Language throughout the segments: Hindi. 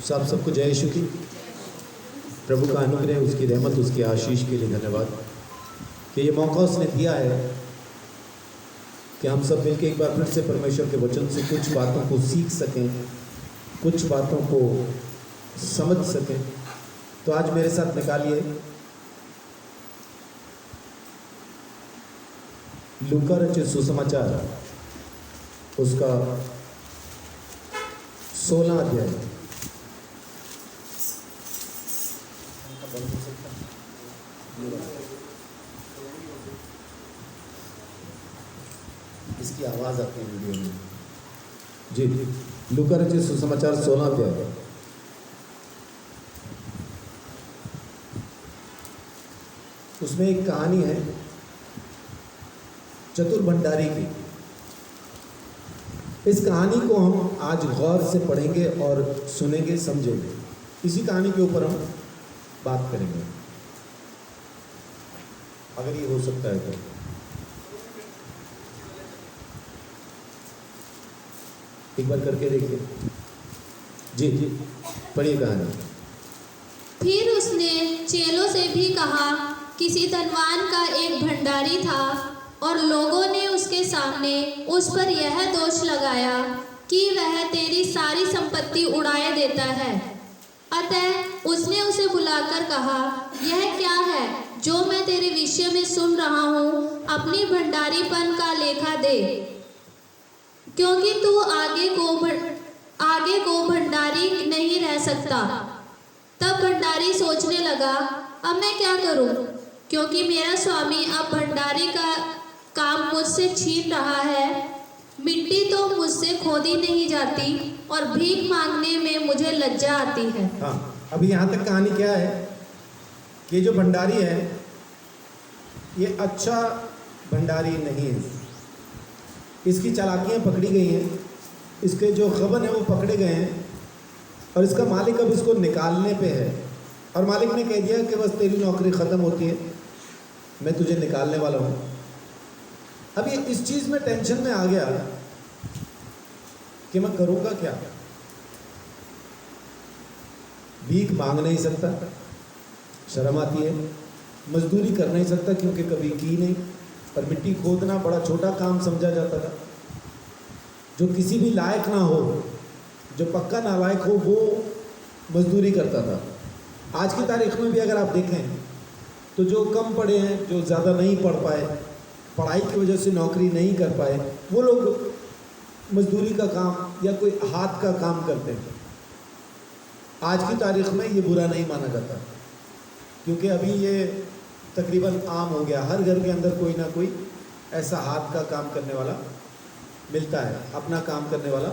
सब सबको जय यीशु की। प्रभु का अनुग्रह, उसकी रहमत, उसकी आशीष के लिए धन्यवाद कि ये मौका उसने दिया है कि हम सब मिलकर एक बार फिर से परमेश्वर के वचन से कुछ बातों को सीख सकें, कुछ बातों को समझ सकें। तो आज मेरे साथ निकालिए लूका रचित सुसमाचार, उसका 16 अध्याय। इसकी आवाज आती है वीडियो में जी। लूका रचित सुसमाचार 16 अध्याय। उसमें एक कहानी है चतुर भंडारी की। इस कहानी को हम आज गौर से पढ़ेंगे और सुनेंगे, समझेंगे। इसी कहानी के ऊपर हम बात करेंगे, अगर ये हो सकता है तो। एक बार करके देखिए जी जी, पढ़िए कहानी। फिर उसने चेलों से भी कहा, किसी धनवान का एक भंडारी था और लोगों ने उसके सामने उस पर यह दोष लगाया कि वह तेरी सारी संपत्ति उड़ाए देता है। अतः उसने उसे बुलाकर कहा, यह क्या है जो मैं तेरे विषय में सुन रहा हूँ? अपनी भंडारीपन का लेखा दे, क्योंकि तू आगे को भंडारी नहीं रह सकता। तब भंडारी सोचने लगा, अब मैं क्या करूं, क्योंकि मेरा स्वामी अब भंडारी का काम मुझसे छीन रहा है। मिट्टी तो मुझसे खोदी नहीं जाती और भीख मांगने में मुझे लज्जा आती है। हाँ, अभी यहाँ तक कहानी क्या है कि जो भंडारी है ये अच्छा भंडारी नहीं है। इसकी चालाकियाँ पकड़ी गई हैं, इसके जो खबन है वो पकड़े गए हैं, और इसका मालिक अब इसको निकालने पे है। और मालिक ने कह दिया कि बस तेरी नौकरी ख़त्म होती है, मैं तुझे निकालने वाला हूँ। अब ये इस चीज़ में टेंशन में आ गया कि मैं करूँगा क्या। भीख मांग नहीं सकता, शर्म आती है। मजदूरी कर नहीं सकता क्योंकि कभी की नहीं, और मिट्टी खोदना बड़ा छोटा काम समझा जाता था। जो किसी भी लायक ना हो, जो पक्का नालायक हो, वो मजदूरी करता था। आज की तारीख में भी अगर आप देखें तो जो कम पढ़े हैं, जो ज़्यादा नहीं पढ़ पाए, पढ़ाई की वजह से नौकरी नहीं कर पाए, वो लोग मजदूरी का काम या कोई हाथ का काम करते हैं। आज की तारीख में ये बुरा नहीं माना जाता, क्योंकि अभी ये तकरीबन आम हो गया। हर घर के अंदर कोई ना कोई ऐसा हाथ का काम करने वाला मिलता है, अपना काम करने वाला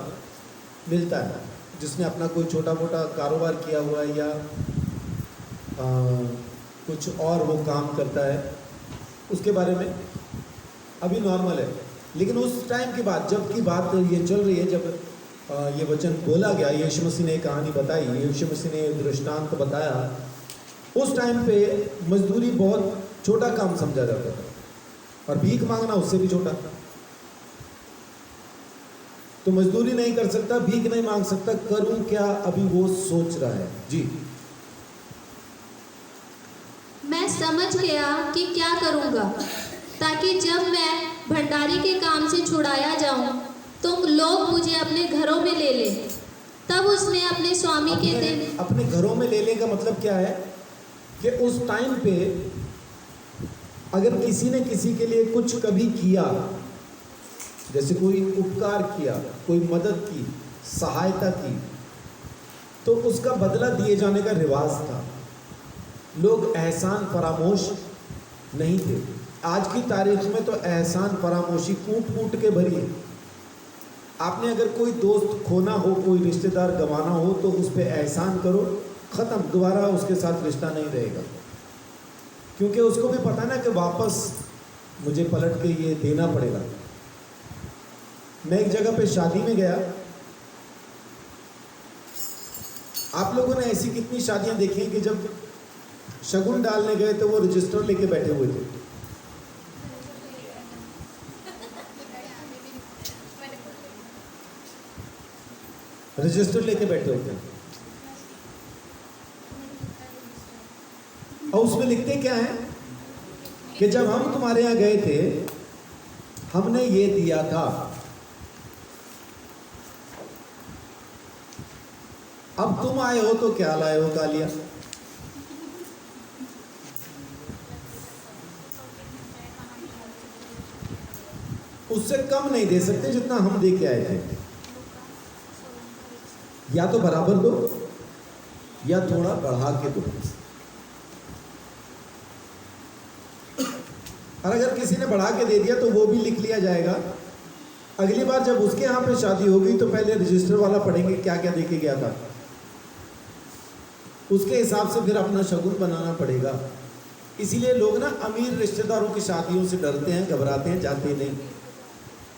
मिलता है, जिसने अपना कोई छोटा मोटा कारोबार किया हुआ है या कुछ और वो काम करता है, उसके बारे में अभी नॉर्मल है। लेकिन उस टाइम की बात, जब की बात ये चल रही है, जब ये वचन बोला गया, यीशु मसीह ने कहानी बताई, यीशु मसीह ने दृष्टांत बताया, उस टाइम पे मजदूरी बहुत छोटा काम समझा जाता था, और भीख मांगना उससे भी छोटा। तो मजदूरी नहीं कर सकता, भीख नहीं मांग सकता, करूं क्या, अभी वो सोच रहा है जी। मैं समझ गया कि क्या करूँगा, ताकि जब मैं भंडारी के काम से छुड़ाया जाऊं तो लोग मुझे अपने घरों में ले लें। तब उसने अपने स्वामी के दिन अपने घरों में ले लेने का मतलब क्या है कि उस टाइम पे अगर किसी ने किसी के लिए कुछ कभी किया, जैसे कोई उपकार किया, कोई मदद की, सहायता की, तो उसका बदला दिए जाने का रिवाज था। लोग एहसान फरामोश नहीं थे। आज की तारीख में तो एहसान फरामोशी कूट कूट के भरी है। आपने अगर कोई दोस्त खोना हो, कोई रिश्तेदार गंवाना हो, तो उस पर एहसान करो, ख़त्म, दोबारा उसके साथ रिश्ता नहीं रहेगा। क्योंकि उसको भी पता ना कि वापस मुझे पलट के ये देना पड़ेगा। मैं एक जगह पे शादी में गया, आप लोगों ने ऐसी कितनी शादियां देखी कि जब शगुन डालने गए तो वो रजिस्टर लेके बैठे हुए थे। रजिस्टर लेके बैठे होते हैं। और उसमें लिखते क्या है कि जब हम तुम्हारे यहाँ गए थे हमने ये दिया था, अब तुम आए हो तो क्या लाए हो कालिया। उससे कम नहीं दे सकते जितना हम दे के आए थे। या तो बराबर दो या थोड़ा बढ़ा के दो। और अगर किसी ने बढ़ा के दे दिया तो वो भी लिख लिया जाएगा। अगली बार जब उसके यहाँ पे शादी होगी तो पहले रजिस्टर वाला पढ़ेंगे क्या क्या दे के गया था, उसके हिसाब से फिर अपना शगुन बनाना पड़ेगा। इसीलिए लोग ना अमीर रिश्तेदारों की शादियों से डरते हैं, घबराते हैं, जाते नहीं,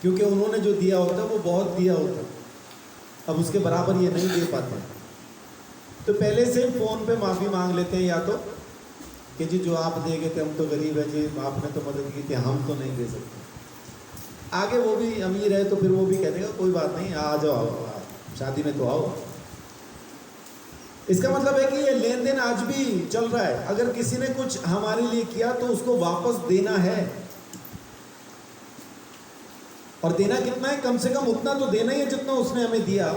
क्योंकि उन्होंने जो दिया होता है वो बहुत दिया होता है, अब उसके बराबर ये नहीं दे पाते। तो पहले से फ़ोन पे माफ़ी मांग लेते हैं, या तो कि जी जो आप दे गए थे हम तो गरीब है जी, आपने तो मदद की थी, हम तो नहीं दे सकते। आगे वो भी अमीर है तो फिर वो भी कह देगा कोई बात नहीं, आ जाओ आओ, शादी में तो आओ। इसका मतलब है कि ये लेन देन आज भी चल रहा है। अगर किसी ने कुछ हमारे लिए किया तो उसको वापस देना है, और देना कितना है, कम से कम उतना तो देना ही है जितना उसने हमें दिया,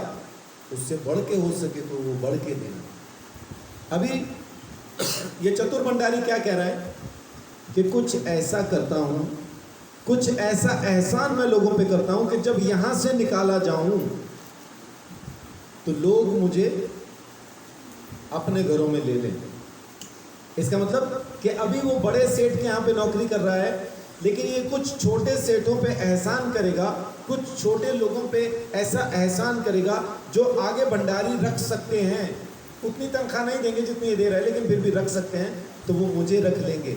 उससे बढ़ के हो सके तो वो बढ़ के देना। अभी ये चतुर भंडारी क्या कह रहा है कि कुछ ऐसा करता हूं, कुछ ऐसा एहसान मैं लोगों पे करता हूं कि जब यहां से निकाला जाऊं तो लोग मुझे अपने घरों में ले लें। इसका मतलब कि अभी वो बड़े सेठ के यहाँ पे नौकरी कर रहा है, लेकिन ये कुछ छोटे सेठों पे एहसान करेगा, कुछ छोटे लोगों पे ऐसा एहसान करेगा जो आगे भंडारी रख सकते हैं। उतनी तनख्वाह नहीं देंगे जितनी ये दे रहा है, लेकिन फिर भी रख सकते हैं, तो वो मुझे रख लेंगे,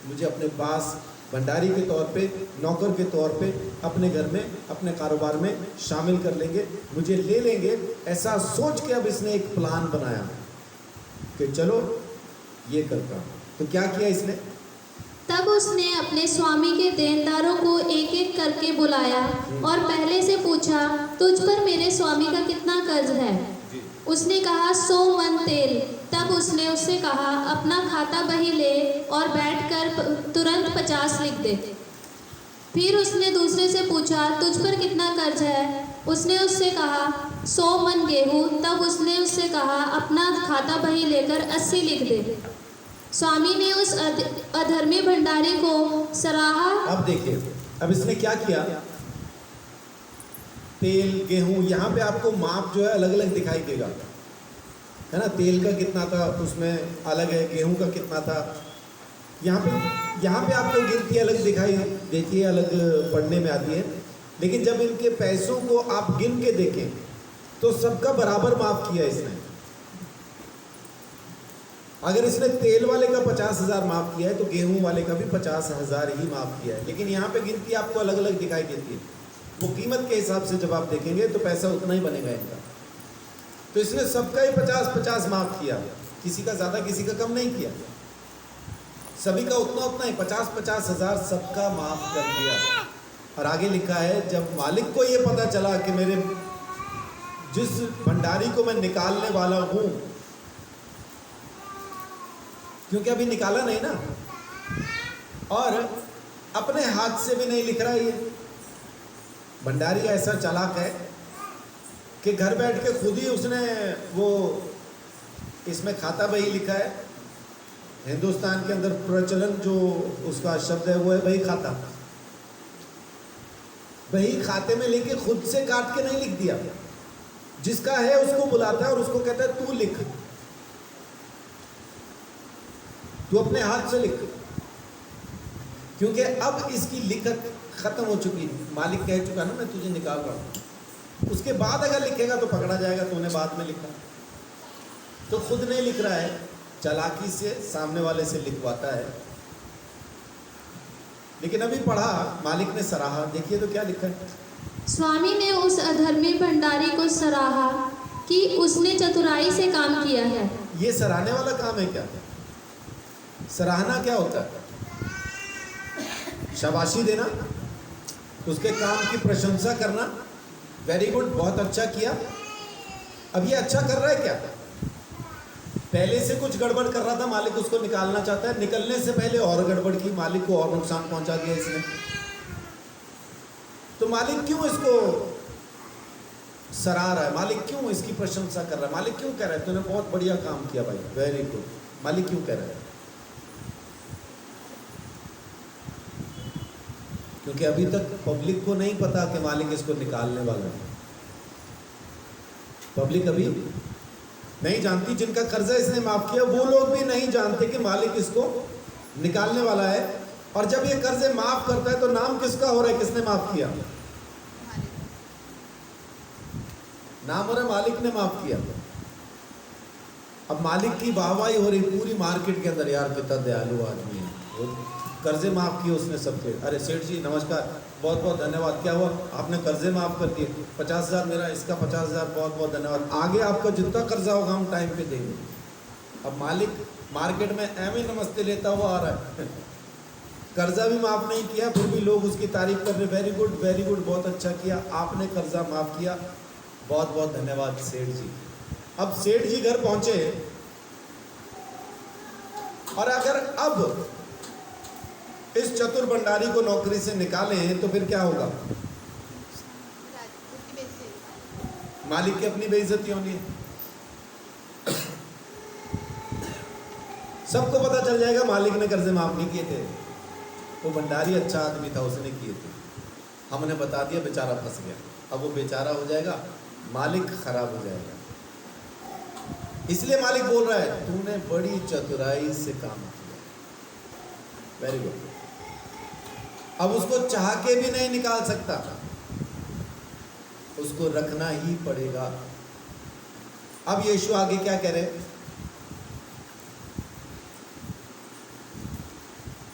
मुझे अपने पास भंडारी के तौर पे, नौकर के तौर पे अपने घर में, अपने कारोबार में शामिल कर लेंगे, मुझे ले लेंगे। ऐसा सोच के अब इसने एक प्लान बनाया कि चलो ये करता हूँ। तो क्या किया इसने? तब उसने अपने स्वामी के देनदारों को एक एक करके बुलाया और पहले से पूछा, तुझ पर मेरे स्वामी का कितना कर्ज है? उसने कहा 100 मन तेल। तब उसने उससे कहा, अपना खाता बही ले और बैठकर तुरंत 50 लिख दे। फिर उसने दूसरे से पूछा, तुझ पर कितना कर्ज है? उसने उससे कहा 100 मन गेहूँ। तब उसने उससे कहा, अपना खाता बही लेकर 80 लिख दे। स्वामी ने उस अधर्मी भंडारी को सराहा। अब देखिए, अब इसने क्या किया, तेल गेहूं, यहाँ पे आपको माप जो है अलग अलग दिखाई देगा, है ना। तेल का कितना था उसमें अलग है, गेहूं का कितना था, यहाँ पे आपको गिनती अलग दिखाई देती है, अलग पढ़ने में आती है। लेकिन जब इनके पैसों को आप गिन के देखें तो सबका बराबर माफ किया इसने। अगर इसने तेल वाले का 50,000 माफ किया है तो गेहूं वाले का भी 50,000 ही माफ किया है, लेकिन यहाँ पे गिनती आपको अलग अलग दिखाई देती है। वो कीमत के हिसाब से जब आप देखेंगे तो पैसा उतना ही बनेगा इनका। तो इसने सबका ही 50-50 माफ किया, किसी का ज़्यादा किसी का कम नहीं किया, सभी का उतना उतना ही 50-50 हज़ार सबका माफ कर दिया। और आगे लिखा है, जब मालिक को ये पता चला कि मेरे जिस भंडारी को मैं निकालने वाला हूँ, क्योंकि अभी निकाला नहीं ना, और अपने हाथ से भी नहीं लिख रहा ये भंडारी ऐसा चालाक है कि घर बैठ के खुद ही उसने वो इसमें खाता बही लिखा है। हिंदुस्तान के अंदर प्रचलन जो उसका शब्द है वो है बही खाता। बही खाते में लेके खुद से काट के नहीं लिख दिया, जिसका है उसको बुलाता है और उसको कहता है तू लिख, तू अपने हाथ से लिख, क्योंकि अब इसकी लिखत खत्म हो चुकी। मालिक कह चुका ना मैं तुझे निकाल रहा हूं। उसके बाद अगर लिखेगा तो पकड़ा जाएगा, तूने बाद में लिखा। तो खुद नहीं लिख रहा है, चालाकी से सामने वाले से लिखवाता है। लेकिन अभी पढ़ा, मालिक ने सराहा, देखिए तो क्या लिखा है। स्वामी ने उस अधर्मी भंडारी को सराहा कि उसने चतुराई से काम किया है। ये सराहने वाला काम है क्या? सराहना क्या होता है? शाबाशी देना, उसके काम की प्रशंसा करना, वेरी गुड, बहुत अच्छा किया। अब ये अच्छा कर रहा है क्या? पहले से कुछ गड़बड़ कर रहा था, मालिक उसको निकालना चाहता है, निकलने से पहले और गड़बड़ की, मालिक को और नुकसान पहुंचा दिया इसने। तो मालिक क्यों इसको सराह रहा है, मालिक क्यों इसकी प्रशंसा कर रहा है, मालिक क्यों कह रहा है तूने बहुत बढ़िया काम किया भाई, वेरी गुड, मालिक क्यों कह रहा है? क्योंकि अभी तक पब्लिक को नहीं पता कि मालिक इसको निकालने वाला है। पब्लिक अभी नहीं जानती, जिनका कर्जा इसने माफ किया वो लोग भी नहीं जानते कि मालिक इसको निकालने वाला है। और जब ये कर्जे माफ करता है तो नाम किसका हो रहा है, किसने माफ किया? नाम हो रहा है मालिक ने माफ किया। अब मालिक की वाहवाही हो रही पूरी मार्केट के अंदर, यार कितना दयालु आदमी है, वो कर्जे माफ किए उसने सबके। अरे सेठ जी नमस्कार, बहुत बहुत धन्यवाद, क्या हुआ आपने कर्जे माफ कर दिए, 50,000 मेरा, इसका 50,000, बहुत बहुत धन्यवाद, आगे आपका जितना कर्जा होगा हम टाइम पे देंगे। अब मालिक मार्केट में एम ही नमस्ते लेता हुआ आ रहा है कर्जा भी माफ नहीं किया, फिर भी लोग उसकी तारीफ कर रहे, वेरी गुड, बहुत अच्छा किया, आपने कर्जा माफ किया, बहुत बहुत धन्यवाद सेठ जी। अब सेठ जी घर पहुंचे और अगर अब इस चतुर भंडारी को नौकरी से निकालें तो फिर क्या होगा? मालिक की अपनी बेइज्जती होनी है। सबको पता चल जाएगा मालिक ने कर्जे माफ नहीं किए थे, वो भंडारी अच्छा आदमी था उसने किए थे, हमने बता दिया, बेचारा फंस गया। अब वो बेचारा हो जाएगा, मालिक खराब हो जाएगा। इसलिए मालिक बोल रहा है तूने बड़ी चतुराई से काम किया, वेरी गुड। अब उसको चाह के भी नहीं निकाल सकता, उसको रखना ही पड़ेगा। अब यीशु आगे क्या कह रहे हैं?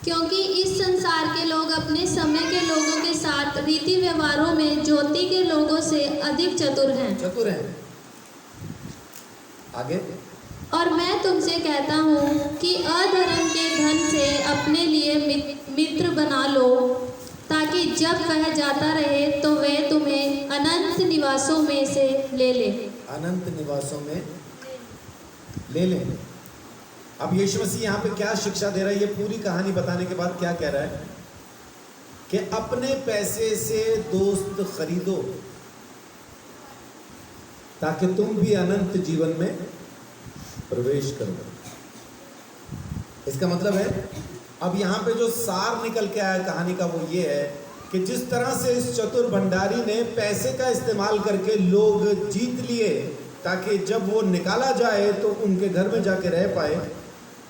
क्योंकि इस संसार के लोग अपने समय के लोगों के साथ रीति व्यवहारों में ज्योति के लोगों से अधिक चतुर हैं। आगे, और मैं तुमसे कहता हूँ कि अधर्म के धन से अपने लिए मित्र बना लो, ताकि जब वह जाता रहे तो वे तुम्हें अनंत निवासों में से ले ले। अनंत निवासों में ले ले। अब यीशु मसीह यहाँ पे क्या शिक्षा दे रहा है? ये पूरी कहानी बताने के बाद क्या कह रहा है कि अपने पैसे से दोस्त खरीदो ताकि तुम भी अनंत जीवन में प्रवेश करो। इसका मतलब है, अब यहाँ पे जो सार निकल के आया कहानी का वो ये है कि जिस तरह से इस चतुर भंडारी ने पैसे का इस्तेमाल करके लोग जीत लिए ताकि जब वो निकाला जाए तो उनके घर में जाके रह पाए,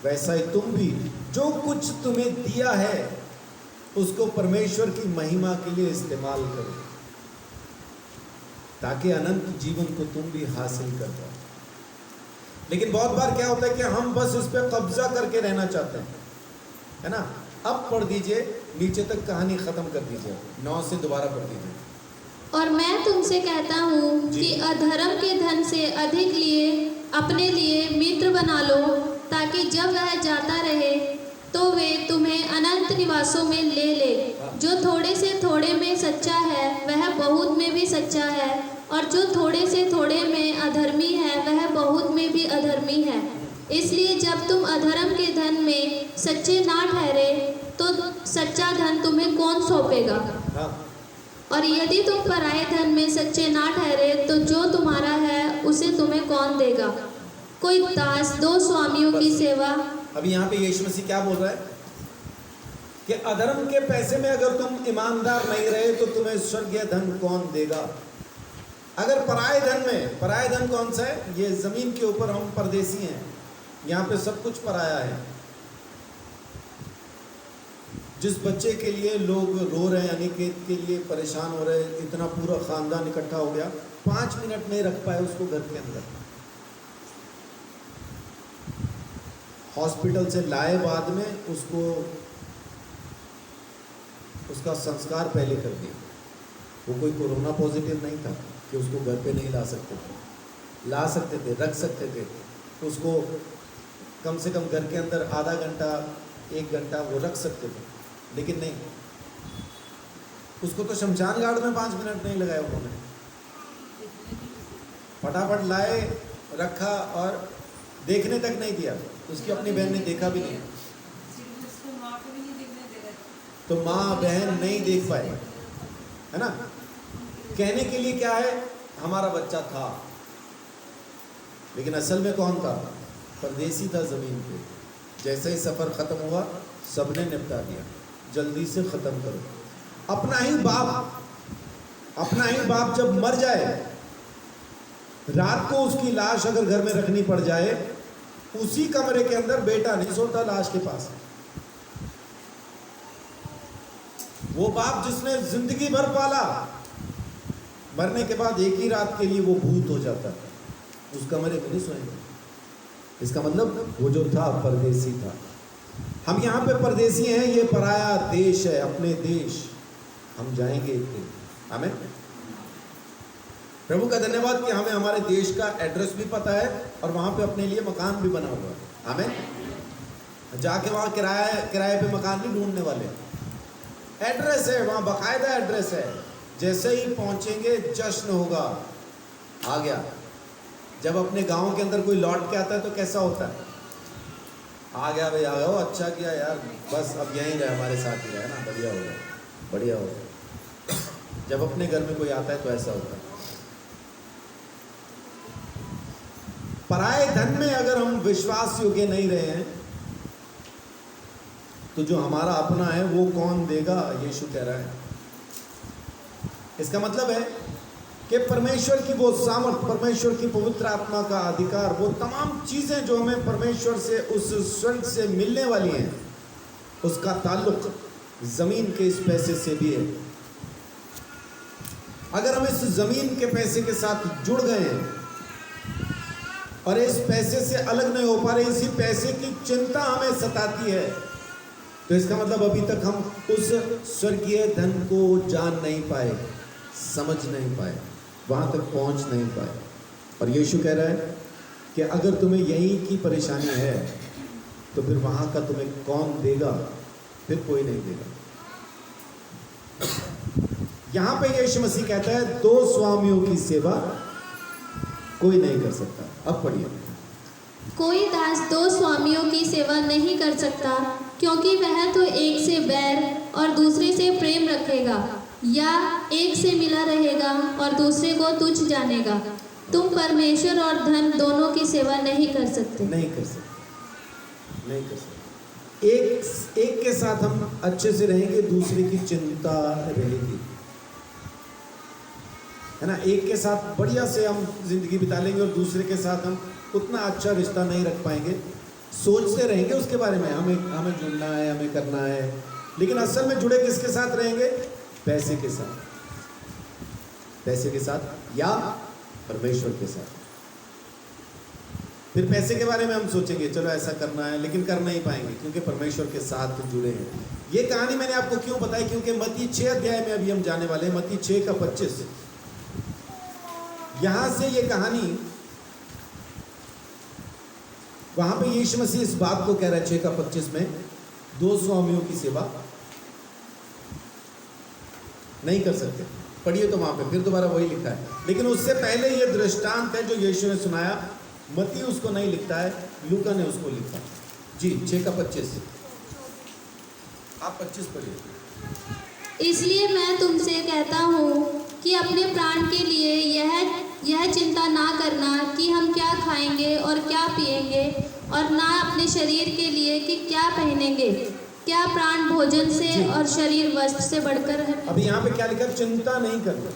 वैसा ही तुम भी जो कुछ तुम्हें दिया है उसको परमेश्वर की महिमा के लिए इस्तेमाल करो ताकि अनंत जीवन को तुम भी हासिल कर पाओ। लेकिन बहुत बार क्या होता है कि हम बस इस पे कब्जा करके रहना चाहते हैं, है ना? अब पढ़ दीजिए, नीचे तक कहानी खत्म कर दीजिए, 9 से दोबारा पढ़ दीजिए। और मैं तुमसे कहता हूँ कि अधर्म के धन से अधिक लिए अपने लिए मित्र बना लो, ताकि जब वह जाता रहे तो वे तुम्हें अनंत निवासों में ले ले। जो थोड़े से थोड़े में सच्चा है वह बहुत में भी सच्चा है, और जो थोड़े से थोड़े में अधर्मी है वह बहुत में भी अधर्मी है। इसलिए जब तुम अधर्म के धन में सच्चे ना ठहरे तो सच्चा धन तुम्हें कौन सौंपेगा? और यदि तुम पराये धन में सच्चे ना ठहरे तो जो तुम्हारा है उसे तुम्हें कौन देगा? कोई दास दो स्वामियों की सेवा। अभी यहाँ पे यीशु मसीह क्या बोल रहा है कि अधर्म के पैसे में अगर तुम ईमानदार नहीं रहे तो तुम्हें स्वर्गीय धन कौन देगा? अगर पराये धन में, पराये धन कौन सा है? ये जमीन के ऊपर हम परदेसी हैं, यहाँ पे सब कुछ पराया है। जिस बच्चे के लिए लोग रो रहे हैं, अनिकेत के लिए परेशान हो रहे हैं, इतना पूरा खानदान इकट्ठा हो गया, 5 मिनट नहीं रख पाए उसको घर के अंदर, हॉस्पिटल से लाए बाद में उसको उसका संस्कार पहले कर दिया। वो कोई कोरोना पॉजिटिव नहीं था कि उसको घर पे नहीं ला सकते थे, ला सकते थे, रख सकते थे, उसको कम से कम घर के अंदर आधा घंटा 1 घंटा वो रख सकते थे, लेकिन नहीं, उसको तो शमशान घाट में 5 मिनट नहीं लगाए उन्होंने, फटाफट लाए, रखा और देखने तक नहीं दिया, उसकी अपनी बहन ने देखा भी नहीं, उसको माँ को भी नहीं देखने दे रहे। तो माँ बहन नहीं देख पाए, है ना। कहने के लिए क्या है, हमारा बच्चा था, लेकिन असल में कौन था, परदेसी था जमीन पे। जैसे ही सफर खत्म हुआ, सबने निपटा दिया, जल्दी से खत्म करो। अपना ही बाप जब मर जाए, रात को उसकी लाश अगर घर में रखनी पड़ जाए, उसी कमरे के अंदर बेटा नहीं सोता लाश के पास। वो बाप जिसने जिंदगी भर पाला, मरने के बाद एक ही रात के लिए वो भूत हो जाता है, उस कमरे में नहीं सोएंगे। इसका मतलब वो जो था परदेसी था। हम यहाँ पे परदेसी हैं, ये पराया देश है, अपने देश हम जाएंगे एक दिन। आमीन। प्रभु का धन्यवाद कि हमें हमारे देश का एड्रेस भी पता है और वहाँ पे अपने लिए मकान भी बना हुआ है। आमीन। जाके वहाँ किराए पे मकान नहीं ढूंढने वाले, एड्रेस है वहाँ, बाकायदा एड्रेस है। जैसे ही पहुँचेंगे जश्न होगा, आ गया। जब अपने गांव के अंदर कोई लौट के आता है तो कैसा होता है, आ गया भाई, आ गया, वो अच्छा किया यार, बस अब यहीं रहे, हमारे साथ ही रहे ना, बढ़िया हो गया, बढ़िया हो गया। जब अपने घर में कोई आता है तो ऐसा होता है। पराये धन में अगर हम विश्वास योग्य नहीं रहे हैं, तो जो हमारा अपना है वो कौन देगा, यीशु कह रहा है। इसका मतलब है कि परमेश्वर की वो सामर्थ, परमेश्वर की पवित्र आत्मा का अधिकार, वो तमाम चीज़ें जो हमें परमेश्वर से, उस स्वर्ग से मिलने वाली हैं, उसका ताल्लुक ज़मीन के इस पैसे से भी है। अगर हम इस ज़मीन के पैसे के साथ जुड़ गए हैं और इस पैसे से अलग नहीं हो पा रहे, इसी पैसे की चिंता हमें सताती है, तो इसका मतलब अभी तक हम उस स्वर्गीय धन को जान नहीं पाए, समझ नहीं पाए, वहाँ तक पहुँच नहीं पाए। और यीशु कह रहा है कि अगर तुम्हें यहीं की परेशानी है, तो फिर वहाँ का तुम्हें कौन देगा, फिर कोई नहीं देगा। यहाँ पे यीशु मसीह कहता है, दो स्वामियों की सेवा कोई नहीं कर सकता। अब पढ़िए, कोई दास दो स्वामियों की सेवा नहीं कर सकता, क्योंकि वह तो एक से बैर और दूसरे से प्रेम रखेगा, या एक से मिला रहेगा और दूसरे को तुच्छ जानेगा। तुम परमेश्वर और धन दोनों की सेवा नहीं कर सकते। नहीं कर सकते, नहीं कर सकते। एक के साथ हम अच्छे से रहेंगे, दूसरे की चिंता रहेगी, है ना। एक के साथ बढ़िया से हम जिंदगी बिता लेंगे और दूसरे के साथ हम उतना अच्छा रिश्ता नहीं रख पाएंगे, सोचते रहेंगे उसके बारे में, हमें जुड़ना है, हमें करना है, लेकिन असल में जुड़े किसके साथ रहेंगे, पैसे के साथ, पैसे के साथ या परमेश्वर के साथ। फिर पैसे के बारे में हम सोचेंगे चलो ऐसा करना है, लेकिन कर नहीं पाएंगे क्योंकि परमेश्वर के साथ जुड़े हैं। ये कहानी मैंने आपको क्यों बताई, क्योंकि मत्ती 6 अध्याय में अभी हम जाने वाले हैं, मत्ती 6 का 25। यहां से ये कहानी, वहां पे यीशु मसीह इस बात को कह रहा है 6 का 25 में, दो स्वामियों की सेवा नहीं कर सकते। पढ़िए तो वहां पे फिर दोबारा वही लिखा है, लेकिन उससे पहले ये दृष्टांत है जो यीशु ने सुनाया, मत्ती उसको नहीं लिखता है, लूका ने उसको लिखा। जी 6 का 25, आप 25 पढ़िए। इसलिए मैं तुमसे कहता हूँ कि अपने प्राण के लिए यह चिंता ना करना कि हम क्या खाएंगे और क्या पिएंगे, और ना अपने शरीर के लिए कि क्या पहनेंगे। क्या प्राण भोजन से और शरीर वस्त्र से बढ़कर है। अभी यहाँ पे क्या लिखा, चिंता नहीं करना।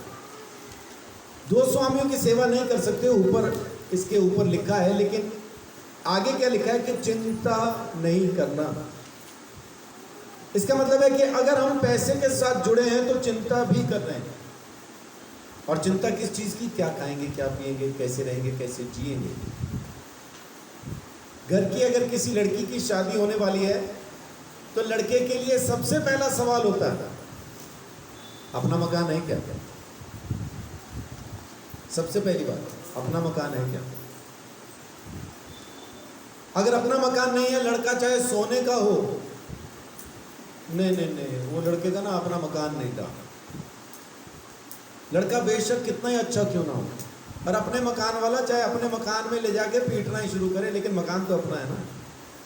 दो स्वामियों की सेवा नहीं कर सकते, ऊपर इसके ऊपर लिखा है, लेकिन आगे क्या लिखा है कि चिंता नहीं करना। इसका मतलब है कि अगर हम पैसे के साथ जुड़े हैं तो चिंता भी कर रहे हैं। और चिंता किस चीज़ की, क्या खाएंगे, क्या पिएंगे, कैसे रहेंगे, कैसे जिएंगे। घर की अगर किसी लड़की की शादी होने वाली है तो लड़के के लिए सबसे पहला सवाल होता है, अपना मकान है क्या। सबसे पहली बात, अपना मकान है क्या। अगर अपना मकान नहीं है, लड़का चाहे सोने का हो, नहीं, वो लड़के का ना अपना मकान नहीं था। लड़का बेशक कितना ही अच्छा क्यों ना हो, और अपने मकान वाला चाहे अपने मकान में ले जाके पीटना ही शुरू करे, लेकिन मकान तो अपना है ना,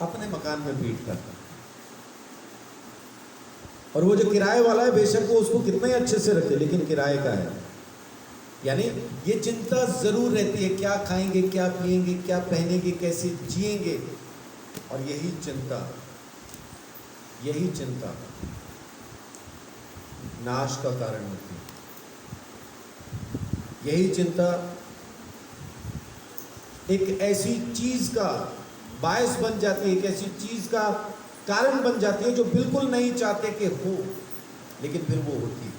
अपने मकान में पीटता। और वो जो किराए वाला है, बेशक वो उसको कितना ही अच्छे से रखे, लेकिन किराए का है। यानी ये चिंता जरूर रहती है, क्या खाएंगे, क्या पिएंगे, क्या पहनेंगे, कैसे जिएंगे। और यही चिंता नाश का कारण होती है। यही चिंता एक ऐसी चीज का बायस बन जाती है, एक ऐसी चीज का कारण बन जाती है जो बिल्कुल नहीं चाहते कि हो, लेकिन फिर वो होती है।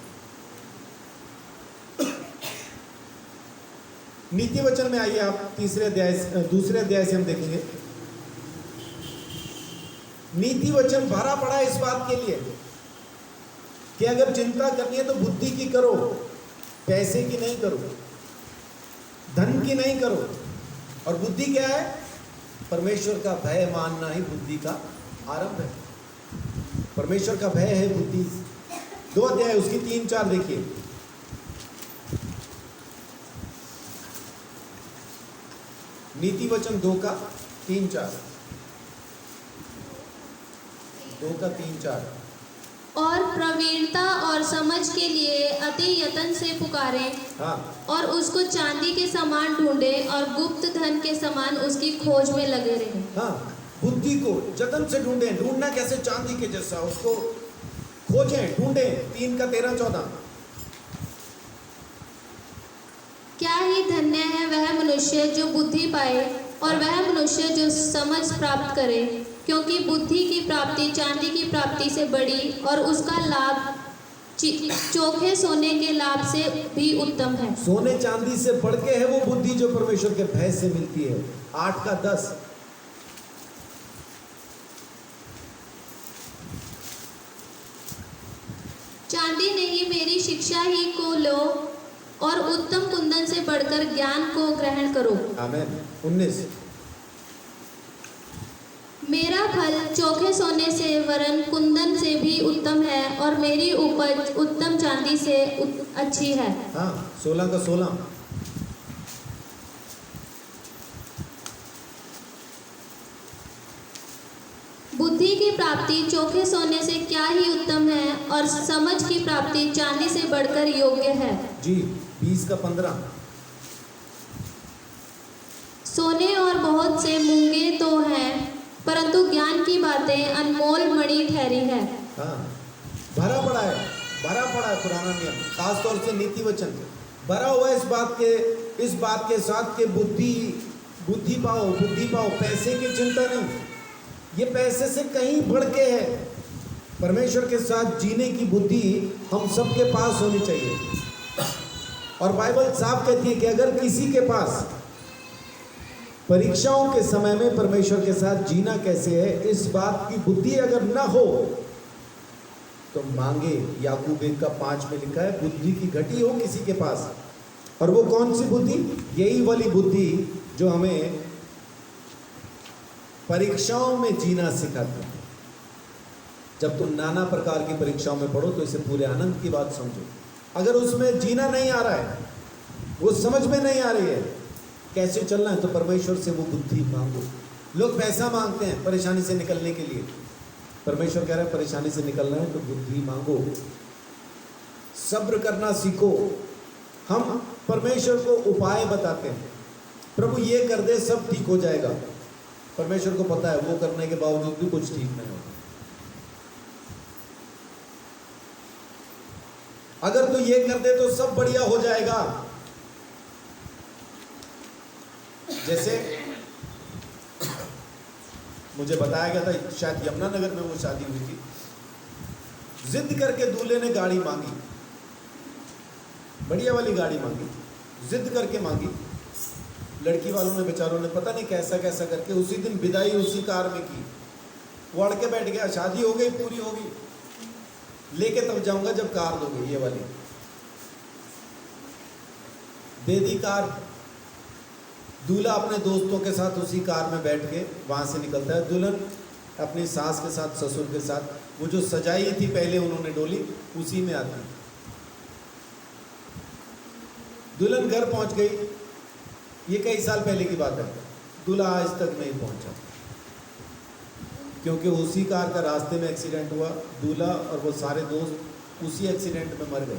नीति वचन में आइए आप, दूसरे अध्याय से हम देखेंगे। नीति वचन भरा पड़ा है इस बात के लिए कि अगर चिंता करनी है तो बुद्धि की करो, पैसे की नहीं करो, धन की नहीं करो। और बुद्धि क्या है? परमेश्वर का भय मानना ही बुद्धि का आरंभ है। परमेश्वर का भय है बुद्धि। 2 अध्याय उसकी 3-4 देखिए। नीति वचन 2 का 3-4। 2 का 3-4। और प्रवीणता और समझ के लिए अति यत्न से पुकारें, हाँ, और उसको चांदी के समान ढूंढे और गुप्त धन के समान उसकी खोज में लगे रहे। हाँ, बुद्धि को जतन से ढूंढें। ढूंढना कैसे? चांदी के जैसा उसको खोजें, ढूंढें। 3 का 13-14। क्या ही धन्य है वह मनुष्य जो बुद्धि पाए, और वह मनुष्य जो समझ प्राप्त करे, क्योंकि बुद्धि की प्राप्ति चांदी की प्राप्ति से बड़ी, और उसका लाभ चोखे सोने के लाभ से भी उत्तम है। सोने चांदी से बढ़ के है वो बुद्धि जो परमेश्वर के भय से मिलती है। 8 का 10। चांदी नहीं, मेरी शिक्षा ही को लो, और उत्तम कुंदन से बढ़कर ज्ञान को ग्रहण करो। आमीन। 19। मेरा फल चोखे सोने से वरन कुंदन से भी उत्तम है, और मेरी उपज उत्तम चांदी से अच्छी है। हाँ, 16 का 16। बुद्धि की प्राप्ति चोखे सोने से क्या ही उत्तम है, और समझ की प्राप्ति चांदी से बढ़कर योग्य है। जी। 20 का 15। सोने और बहुत से मूंगे तो हैं, परंतु ज्ञान की बातें अनमोल मणि ठहरी है। हाँ, भरा पड़ा है पुराना नियम, खासतौर से नीति वचन भरा हुआ है इस बात के साथ कि बुद्धि पाओ। पैसे की चिंता नहीं, ये पैसे से कहीं बढ़ के है। परमेश्वर के साथ जीने की बुद्धि हम सबके पास होनी चाहिए। और बाइबल साफ कहती है कि अगर किसी के पास परीक्षाओं के समय में परमेश्वर के साथ जीना कैसे है, इस बात की बुद्धि अगर ना हो तो मांगे। याकूब 1 का 5 में लिखा है, बुद्धि की घटी हो किसी के पास। और वो कौन सी बुद्धि? यही वाली बुद्धि जो हमें परीक्षाओं में जीना सिखाती है। जब तुम नाना प्रकार की परीक्षाओं में पढ़ो तो इसे पूरे आनंद की बात समझो। अगर उसमें जीना नहीं आ रहा है, वो समझ में नहीं आ रही है कैसे चलना है, तो परमेश्वर से वो बुद्धि मांगो। लोग पैसा मांगते हैं परेशानी से निकलने के लिए। परमेश्वर कह रहा है परेशानी से निकलना है तो बुद्धि मांगो, सब्र करना सीखो। हम परमेश्वर को उपाय बताते हैं, प्रभु ये कर दे सब ठीक हो जाएगा। परमेश्वर को पता है वो करने के बावजूद भी कुछ ठीक नहीं होगा। अगर तू ये कर दे तो सब बढ़िया हो जाएगा। जैसे मुझे बताया गया था, शायद यमुनानगर में वो शादी हुई थी। जिद करके दूल्हे ने गाड़ी मांगी, बढ़िया वाली गाड़ी मांगी, जिद करके मांगी। लड़की वालों ने बेचारों ने पता नहीं कैसा कैसा करके उसी दिन विदाई उसी कार में की। वो अड़ के बैठ गया, शादी हो गई, पूरी हो गई, लेके तब जाऊंगा जब कार दोगे ये वाली। दे दी कार। दूल्हा अपने दोस्तों के साथ उसी कार में बैठ के वहाँ से निकलता है। दुल्हन अपनी सास के साथ, ससुर के साथ, वो जो सजाई थी पहले उन्होंने डोली, उसी में आती। दुल्हन घर पहुँच गई, ये कई साल पहले की बात है। दूल्हा आज तक नहीं पहुंचा क्योंकि उसी कार का रास्ते में एक्सीडेंट हुआ। दूल्हा और वो सारे दोस्त उसी एक्सीडेंट में मर गए।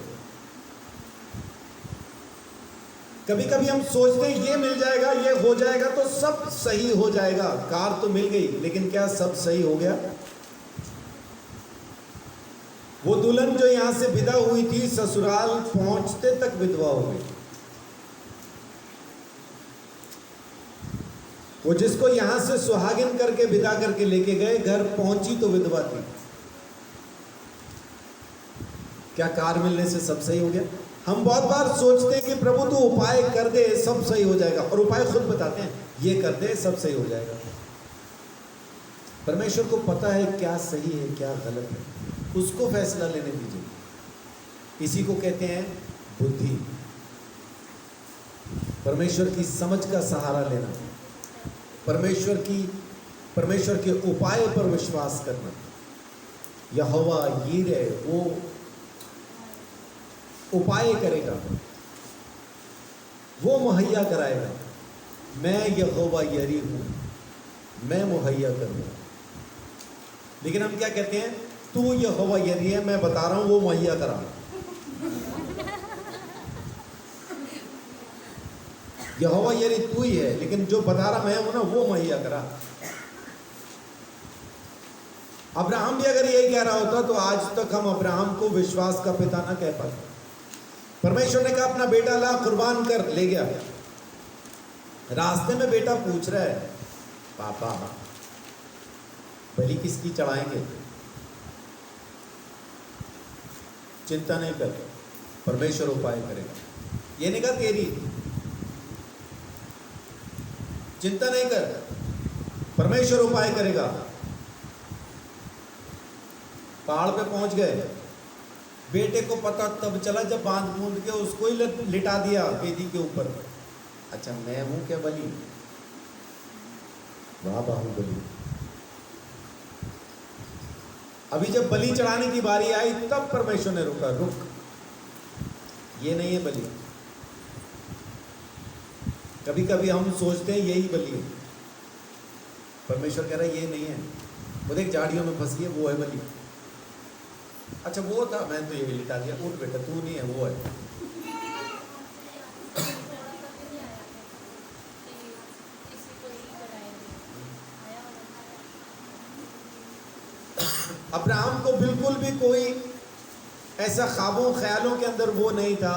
कभी कभी हम सोचते हैं ये मिल जाएगा, ये हो जाएगा तो सब सही हो जाएगा। कार तो मिल गई, लेकिन क्या सब सही हो गया? वो दुल्हन जो यहां से विदा हुई थी, ससुराल पहुंचते तक विधवा हो गई। वो जिसको यहां से सुहागिन करके विदा करके लेके गए, घर पहुंची तो विधवा थी। क्या कार मिलने से सब सही हो गया? हम बहुत बार सोचते हैं कि प्रभु तू उपाय कर दे, सब सही हो जाएगा, और उपाय खुद बताते हैं ये कर दे सब सही हो जाएगा। परमेश्वर को पता है क्या सही है क्या गलत है, उसको फैसला लेने दीजिए। इसी को कहते हैं बुद्धि। परमेश्वर की समझ का सहारा लेना, परमेश्वर के उपाय पर विश्वास करना। यहोवा यीरे, वो उपाय करेगा, वो मुहैया कराएगा। मैं यहोवा यरी हूं, मैं मुहैया करूंगा। लेकिन हम क्या कहते हैं? तू यहोवा यरी है, मैं बता रहा हूं वो मुहैया करा। यहोवा यरी तू ही है, लेकिन जो बता रहा मैं हूं ना, वो मुहैया करा। अब्राहम भी अगर यही कह रहा होता तो आज तक हम अब्राहम को विश्वास का पिता ना कह पाते। परमेश्वर ने कहा अपना बेटा ला, कुर्बान कर, ले गया। रास्ते में बेटा पूछ रहा है, पापा बलि किसकी चढ़ाएंगे? चिंता नहीं कर, परमेश्वर उपाय करेगा। ये नहीं कहा तेरी, चिंता नहीं कर, परमेश्वर उपाय करेगा। पहाड़ पे पहुंच गए। बेटे को पता तब चला जब बांध बूंद के उसको ही लिटा दिया वेदी के ऊपर। अच्छा मैं हूं क्या बलि? वाह बाहुबली। अभी जब बलि चढ़ाने की बारी आई तब परमेश्वर ने रुका, रुक, ये नहीं है बलि। कभी कभी हम सोचते हैं यही बलि है। परमेश्वर कह रहा है ये नहीं है, वो देख झाड़ियों में फंसी है, वो है बलि। अच्छा वो था, मैं तो ये लिटा दिया। उठ बेटा, तू नहीं है, वो है। अब्राहम को बिल्कुल भी कोई ऐसा ख्वाबों ख्यालों के अंदर वो नहीं था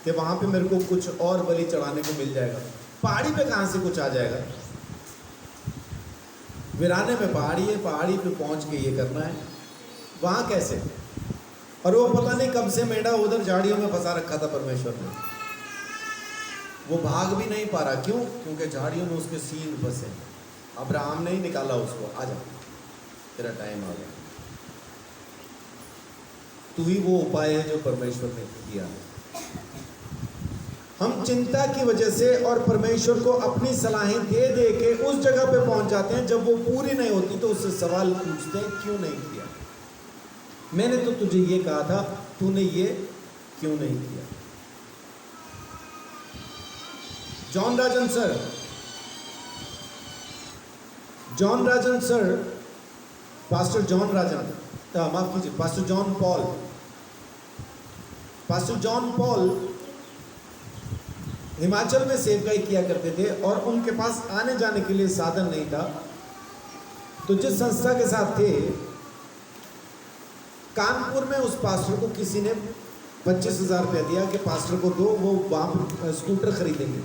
कि वहां पे मेरे को कुछ और बलि चढ़ाने को मिल जाएगा। पहाड़ी पे कहां से कुछ आ जाएगा? वीराने में पहाड़ी है, पहाड़ी पे पहुंच के ये करना है, वहां कैसे? और वो पता नहीं कब से मेढा उधर झाड़ियों में फंसा रखा था परमेश्वर ने। वो भाग भी नहीं पा रहा। क्यों? क्योंकि झाड़ियों में उसके सींग फंसे। अब्राहम ने ही निकाला उसको, आजा तेरा टाइम आ गया। तू ही वो उपाय है जो परमेश्वर ने किया है। हम चिंता की वजह से और परमेश्वर को अपनी सलाहें दे दे के उस जगह पे पहुंच जाते हैं, जब वो पूरी नहीं होती तो उससे सवाल पूछते हैं क्यों नहीं किया? मैंने तो तुझे ये कहा था, तूने ये क्यों नहीं किया? जॉन राजन सर, पास्टर जॉन राजन, माफ कीजिए, पास्टर जॉन पॉल हिमाचल में सेवकाई किया करते थे और उनके पास आने जाने के लिए साधन नहीं था। तो जिस संस्था के साथ थे, कानपुर में उस पास्टर को किसी ने 25,000 रुपया दिया कि पास्टर को दो, वो वहाँ स्कूटर खरीदेंगे।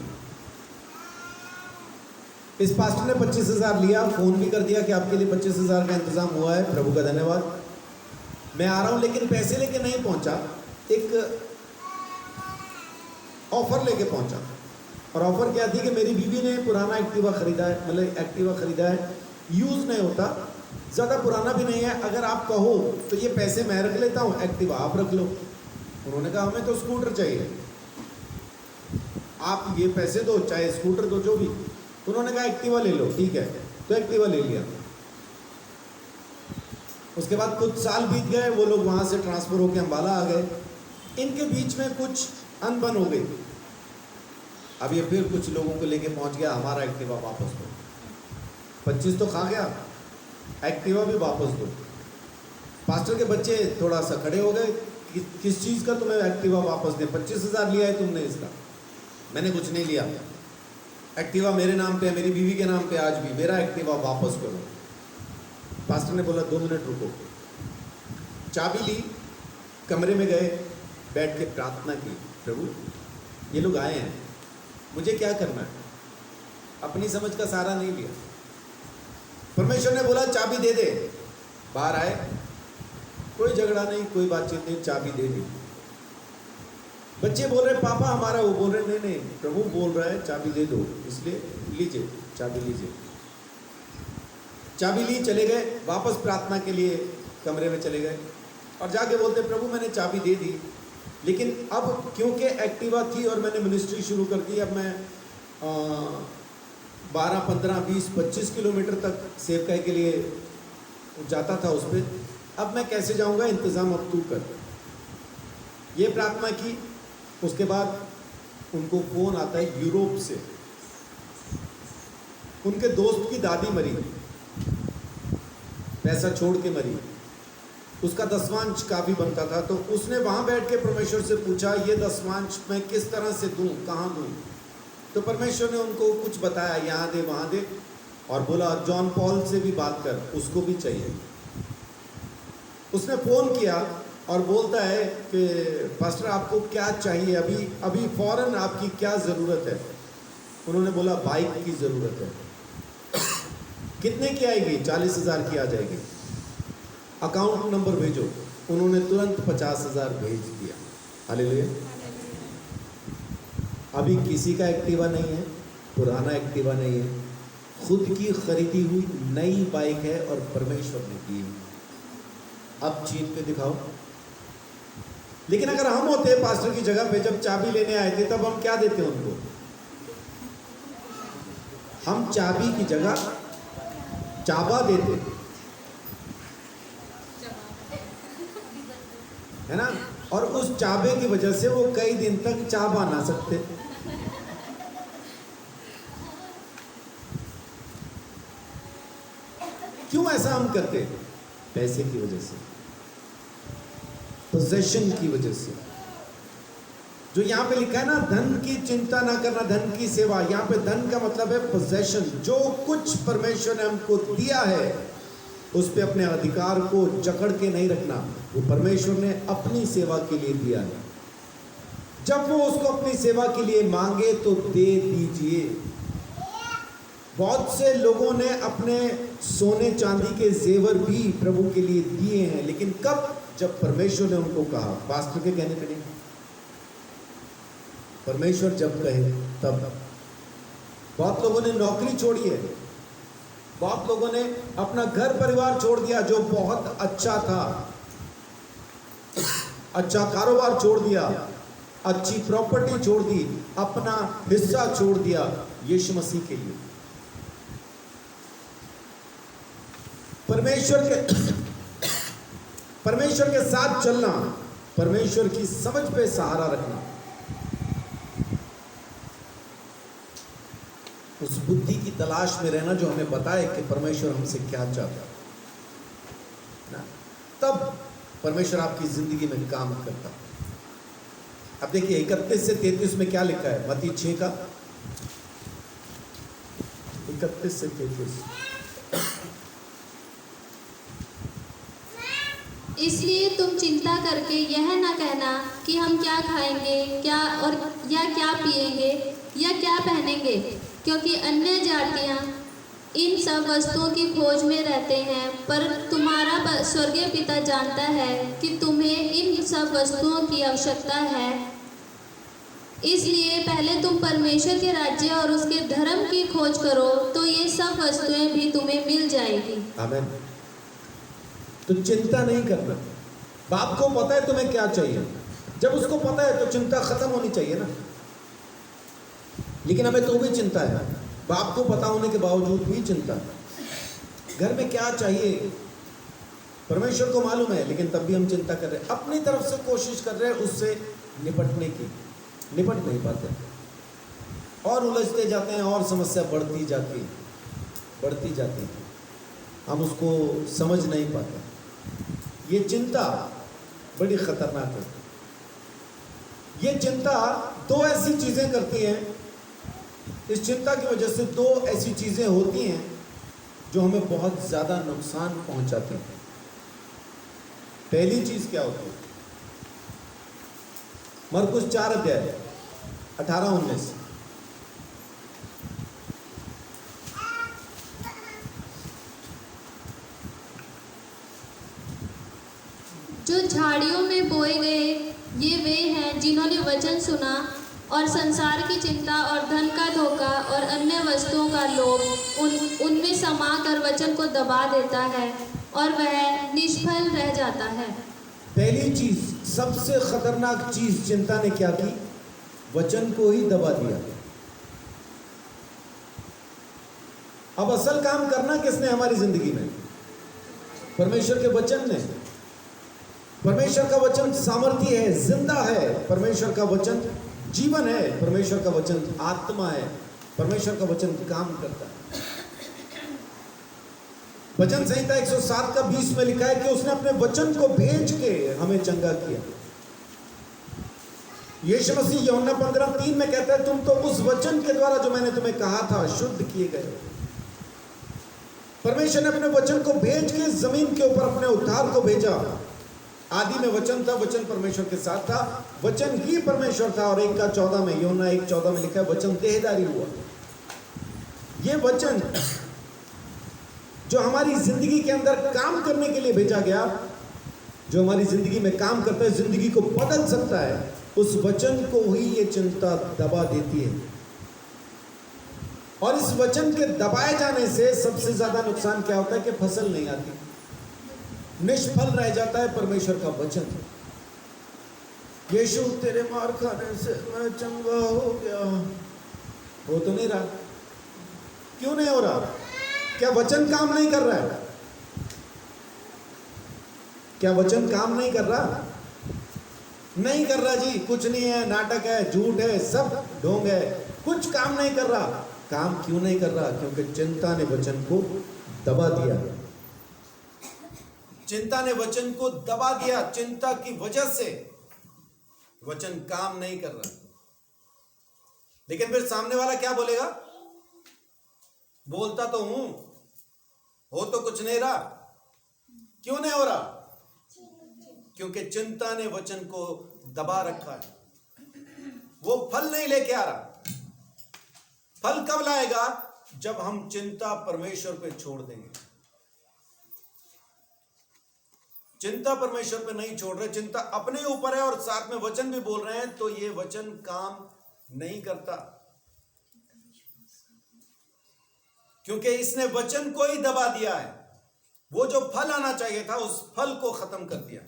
इस पास्टर ने 25,000 लिया, फ़ोन भी कर दिया कि आपके लिए 25,000 का इंतज़ाम हुआ है, प्रभु का धन्यवाद, मैं आ रहा हूँ। लेकिन पैसे लेके नहीं पहुँचा, एक ऑफ़र लेके पहुँचा। और ऑफ़र क्या थी कि मेरी बीवी ने पुराना एक्टिवा ख़रीदा है, मतलब एक्टिवा ख़रीदा है, यूज़ नहीं होता, ज़्यादा पुराना भी नहीं है, अगर आप कहो तो ये पैसे मैं रख लेता हूँ, एक्टिवा आप रख लो। उन्होंने कहा हमें तो स्कूटर चाहिए, आप ये पैसे दो चाहे स्कूटर दो, जो भी। उन्होंने कहा एक्टिवा ले लो, ठीक है, तो एक्टिवा ले लिया। उसके बाद कुछ साल बीत गए, वो लोग वहाँ से ट्रांसफ़र होकर अम्बाला आ गए। इनके बीच में कुछ अनबन हो गई। अब ये फिर कुछ लोगों को लेके पहुंच गया, हमारा एक्टिवा वापस दो। 25 तो खा गया, एक्टिवा भी वापस दो। पास्टर के बच्चे थोड़ा सा खड़े हो गए, किस चीज़ का तुम्हें एक्टिवा वापस दे? 25,000 लिया है तुमने इसका। मैंने कुछ नहीं लिया, एक्टिवा मेरे नाम पे है, मेरी बीवी के नाम पे आज भी, मेरा एक्टिवा वापस करो। पास्टर ने बोला 2 मिनट रुको। चाबी ली, कमरे में गए, बैठ के प्रार्थना की, प्रभु ये लोग आए हैं, मुझे क्या करना है? अपनी समझ का सहारा नहीं लिया। परमेश्वर ने बोला चाबी दे दे। बाहर आए, कोई झगड़ा नहीं, कोई बातचीत नहीं, चाबी दे दी। बच्चे बोल रहे पापा हमारा, वो बोल रहे नहीं नहीं, प्रभु बोल रहा है चाबी दे दो, इसलिए लीजिए चाबी, लीजिए। चाबी ली, चले गए वापस प्रार्थना के लिए, कमरे में चले गए और जाके बोलते प्रभु मैंने चाबी दे दी, लेकिन अब क्योंकि एक्टिवा थी और मैंने मिनिस्ट्री शुरू कर दी, अब मैं 12, 15, 20, 25 किलोमीटर तक सेवकाई के लिए जाता था उस पर, अब मैं कैसे जाऊंगा, इंतज़ाम अब तू कर। ये प्रार्थना की। उसके बाद उनको फ़ोन आता है यूरोप से, उनके दोस्त की दादी मरी, पैसा छोड़ के मरी, उसका दसवांश काफ़ी बनता था, तो उसने वहाँ बैठ के परमेश्वर से पूछा ये दसवांश मैं किस तरह से दूँ, कहाँ दूँ? तो परमेश्वर ने उनको कुछ बताया, यहाँ दे वहाँ दे, और बोला जॉन पॉल से भी बात कर, उसको भी चाहिए। उसने फ़ोन किया और बोलता है कि पास्टर आपको क्या चाहिए, अभी फ़ौरन आपकी क्या ज़रूरत है? उन्होंने बोला बाइक की ज़रूरत है। कितने की आएगी? 40,000 की आ जाएगी, अकाउंट नंबर भेजो। उन्होंने तुरंत 50,000 भेज दिया। हालेलुया। अभी किसी का एक्टिवा नहीं है, पुराना एक्टिवा नहीं है, खुद की खरीदी हुई नई बाइक है और परमेश्वर ने दी। अब छीन के दिखाओ। लेकिन अगर हम होते पास्टर की जगह पे, जब चाबी लेने आए थे, तब हम क्या देते उनको? हम चाबी की जगह चाबा देते, है ना? और उस चाबे की वजह से वो कई दिन तक चाबा ना सकते। क्यों ऐसा हम करते? पैसे की वजह से, पोजेशन की वजह से। जो यहाँ पे लिखा है ना, धन की चिंता ना करना, धन की सेवा, यहाँ पे धन का मतलब है पोजेशन। जो कुछ परमेश्वर ने हमको दिया है उस पे अपने अधिकार को जकड़ के नहीं रखना, वो परमेश्वर ने अपनी सेवा के लिए दिया है। जब वो उसको अपनी सेवा के लिए मांगे तो दे दीजिए। बहुत से लोगों ने अपने सोने चांदी के जेवर भी प्रभु के लिए दिए हैं, लेकिन कब? जब परमेश्वर ने उनको कहा, पास्टर के कहने पे नहीं, परमेश्वर जब कहे तब। बहुत लोगों ने नौकरी छोड़ी है, बहुत लोगों ने अपना घर परिवार छोड़ दिया जो बहुत अच्छा था, अच्छा कारोबार छोड़ दिया, अच्छी प्रॉपर्टी छोड़ दी, अपना हिस्सा छोड़ दिया यीशु मसीह के लिए। परमेश्वर के साथ चलना, परमेश्वर की समझ पे सहारा रखना, उस बुद्धि की तलाश में रहना जो हमें बताए कि परमेश्वर हमसे क्या चाहता है, तब परमेश्वर आपकी जिंदगी में काम करता। अब देखिए 31 से 33 में क्या लिखा है? मत्ती 6 का 31 से 33। इसलिए तुम चिंता करके यह न कहना कि हम क्या खाएंगे, क्या पिएंगे या क्या पहनेंगे, क्योंकि अन्य जातियां इन सब वस्तुओं की खोज में रहते हैं, पर तुम्हारा स्वर्गीय पिता जानता है कि तुम्हें इन सब वस्तुओं की आवश्यकता है। इसलिए पहले तुम परमेश्वर के राज्य और उसके धर्म की खोज करो, तो ये सब वस्तुएं भी तुम्हें मिल जाएगी। आमीन। तो चिंता नहीं करना। बाप को पता है तुम्हें क्या चाहिए, जब उसको पता है तो चिंता खत्म होनी चाहिए ना। लेकिन हमें तो भी चिंता है, बाप को पता होने के बावजूद भी चिंता है। घर में क्या चाहिए परमेश्वर को मालूम है, लेकिन तब भी हम चिंता कर रहे हैं, अपनी तरफ से कोशिश कर रहे हैं उससे निपटने की, निपट नहीं पाते। और उलझते जाते हैं और समस्या बढ़ती जाती है, बढ़ती जाती है, हम उसको समझ नहीं पाते। ये चिंता बड़ी खतरनाक है। ये चिंता दो ऐसी चीजें करती हैं, इस चिंता की वजह से दो ऐसी चीजें होती हैं जो हमें बहुत ज्यादा नुकसान पहुंचाती हैं। पहली चीज क्या होती है? मरकुस 4 अध्याय 18-19। जो झाड़ियों में बोए गए ये वे हैं जिन्होंने वचन सुना और संसार की चिंता और धन का धोखा और अन्य वस्तुओं का लोभ उनमें समा कर वचन को दबा देता है और वह निष्फल रह जाता है। पहली चीज, सबसे खतरनाक चीज चिंता ने क्या की? वचन को ही दबा दिया। अब असल काम करना किसने हमारी जिंदगी में? परमेश्वर के वचन ने। परमेश्वर का वचन सामर्थ्य है, जिंदा है। परमेश्वर का वचन जीवन है। परमेश्वर का वचन आत्मा है। परमेश्वर का वचन काम करता है। वचन संहिता 107 का 20 में लिखा है कि उसने अपने वचन को भेज के हमें चंगा किया। यीशु मसीह यूहन्ना 15:3 में कहता है, तुम तो उस वचन के द्वारा जो मैंने तुम्हें कहा था शुद्ध किए गए। परमेश्वर ने अपने वचन को भेज के जमीन के ऊपर अपने उद्धार को भेजा। आदि में वचन था, वचन परमेश्वर के साथ था, वचन ही परमेश्वर था। और 1:14 में, यूहन्ना 1:14 में लिखा है, वचन देहधारी हुआ। ये वचन जो हमारी जिंदगी के अंदर काम करने के लिए भेजा गया, जो हमारी जिंदगी में काम करता है, जिंदगी को बदल सकता है, उस वचन को ही ये चिंता दबा देती है। और इस वचन के दबाए जाने से सबसे ज्यादा नुकसान क्या होता है कि फसल नहीं आती, निष्फल रह जाता है परमेश्वर का वचन। यीशु तेरे मार खाने से मैं चंगा हो गया, हो तो नहीं रहा। क्यों नहीं हो रहा? क्या वचन काम नहीं कर रहा है? क्या वचन काम नहीं कर रहा? नहीं कर रहा जी, कुछ नहीं है, नाटक है, झूठ है, सब ढोंग है, कुछ काम नहीं कर रहा। काम क्यों नहीं कर रहा? क्योंकि चिंता ने वचन को दबा दिया। चिंता ने वचन को दबा दिया। चिंता की वजह से वचन काम नहीं कर रहा। लेकिन फिर सामने वाला क्या बोलेगा? बोलता तो हूं, हो तो कुछ नहीं रहा। क्यों नहीं हो रहा? क्योंकि चिंता ने वचन को दबा रखा है। वो फल नहीं लेके आ रहा। फल कब लाएगा? जब हम चिंता परमेश्वर पे छोड़ देंगे। चिंता परमेश्वर पे नहीं छोड़ रहे, चिंता अपने ऊपर है और साथ में वचन भी बोल रहे हैं, तो ये वचन काम नहीं करता। क्योंकि इसने वचन को ही दबा दिया है। वो जो फल आना चाहिए था, उस फल को खत्म कर दिया।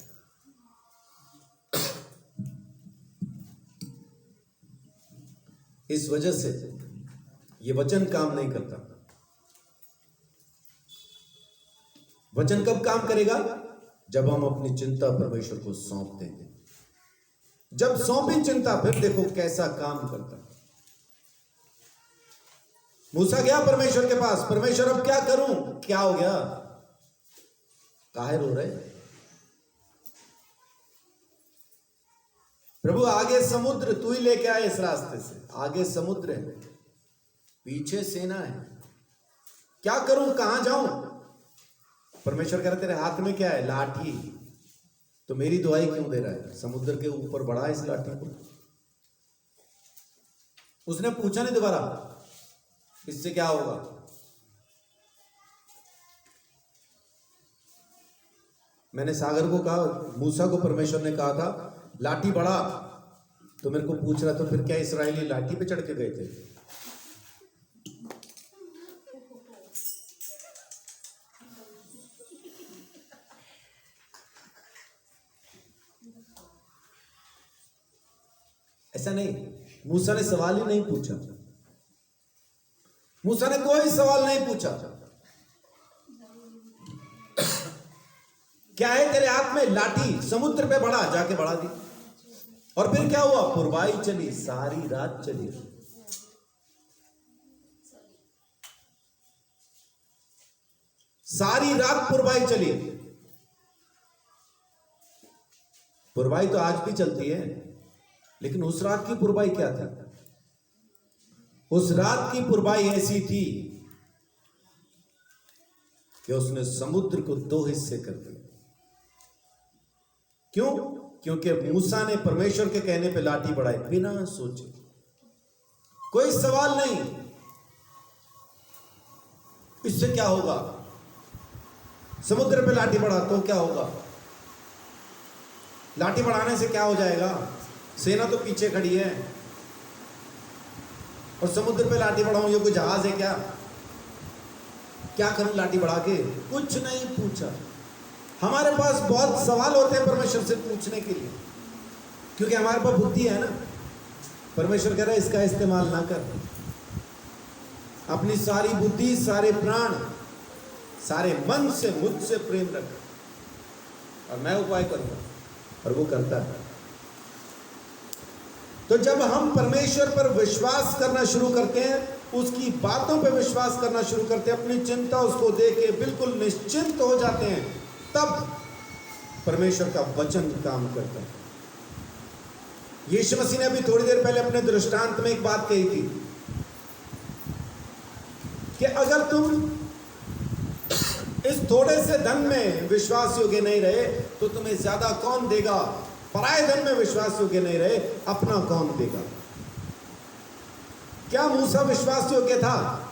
इस वजह से ये वचन काम नहीं करता। वचन कब काम करेगा? जब हम अपनी चिंता परमेश्वर को सौंप देंगे। जब सौंपी चिंता, फिर देखो कैसा काम करता। मूसा गया परमेश्वर के पास, परमेश्वर अब क्या करूं? क्या हो गया? काहे रो रहे? प्रभु आगे समुद्र, तू ही लेके आए इस रास्ते से। आगे समुद्र है, पीछे सेना है, क्या करूं? कहां जाऊं? परमेश्वर कह रहे तेरे हाथ में क्या है? लाठी। तो मेरी दुआई क्यों दे रहा है? समुद्र के ऊपर बढ़ा इस लाठी को। उसने पूछा नहीं दोबारा, इससे क्या होगा? मैंने सागर को कहा, मूसा को परमेश्वर ने कहा था लाठी बढ़ा, तो मेरे को पूछ रहा, तो फिर क्या इस्राएली लाठी पे चढ़ के गए थे? ऐसा नहीं, मूसा ने सवाल ही नहीं पूछा। मूसा ने कोई सवाल नहीं पूछा। क्या है तेरे हाथ में? लाठी। समुद्र पे बढ़ा, जाके बढ़ा दी। और फिर क्या हुआ? पुरवाई चली, सारी रात चली। सारी रात पुरवाई चली। पुरवाई तो आज भी चलती है, लेकिन उस रात की पुरवाई क्या थी? उस रात की पुरवाई ऐसी थी कि उसने समुद्र को 2 हिस्से कर दिया। क्यों? क्योंकि मूसा ने परमेश्वर के कहने पे लाठी बढ़ाई, बिना सोचे, कोई सवाल नहीं, इससे क्या होगा? समुद्र पे लाठी बढ़ा तो क्या होगा? लाठी बढ़ाने से क्या हो जाएगा? सेना तो पीछे खड़ी है, और समुद्र पे लाठी बढ़ाऊं, ये कोई जहाज है क्या? क्या करूं लाठी बढ़ा के? कुछ नहीं पूछा। हमारे पास बहुत सवाल होते हैं परमेश्वर से पूछने के लिए, क्योंकि हमारे पास बुद्धि है ना। परमेश्वर कह रहा है इसका इस्तेमाल ना कर। अपनी सारी बुद्धि, सारे प्राण, सारे मन से मुझसे प्रेम रख, और मैं उपाय करूंगा, और वो करता है। तो जब हम परमेश्वर पर विश्वास करना शुरू करते हैं, उसकी बातों पर विश्वास करना शुरू करते हैं, अपनी चिंता उसको दे के बिल्कुल निश्चिंत हो जाते हैं, तब परमेश्वर का वचन काम करता है। यीशु मसीह ने अभी थोड़ी देर पहले अपने दृष्टांत में एक बात कही थी कि अगर तुम इस थोड़े से धन में विश्वास योग्य नहीं रहे, तो तुम्हें ज्यादा कौन देगा? पराये धन में विश्वास योग्य नहीं रहे, अपना कौन देगा? क्या मूसा विश्वास योग्य था?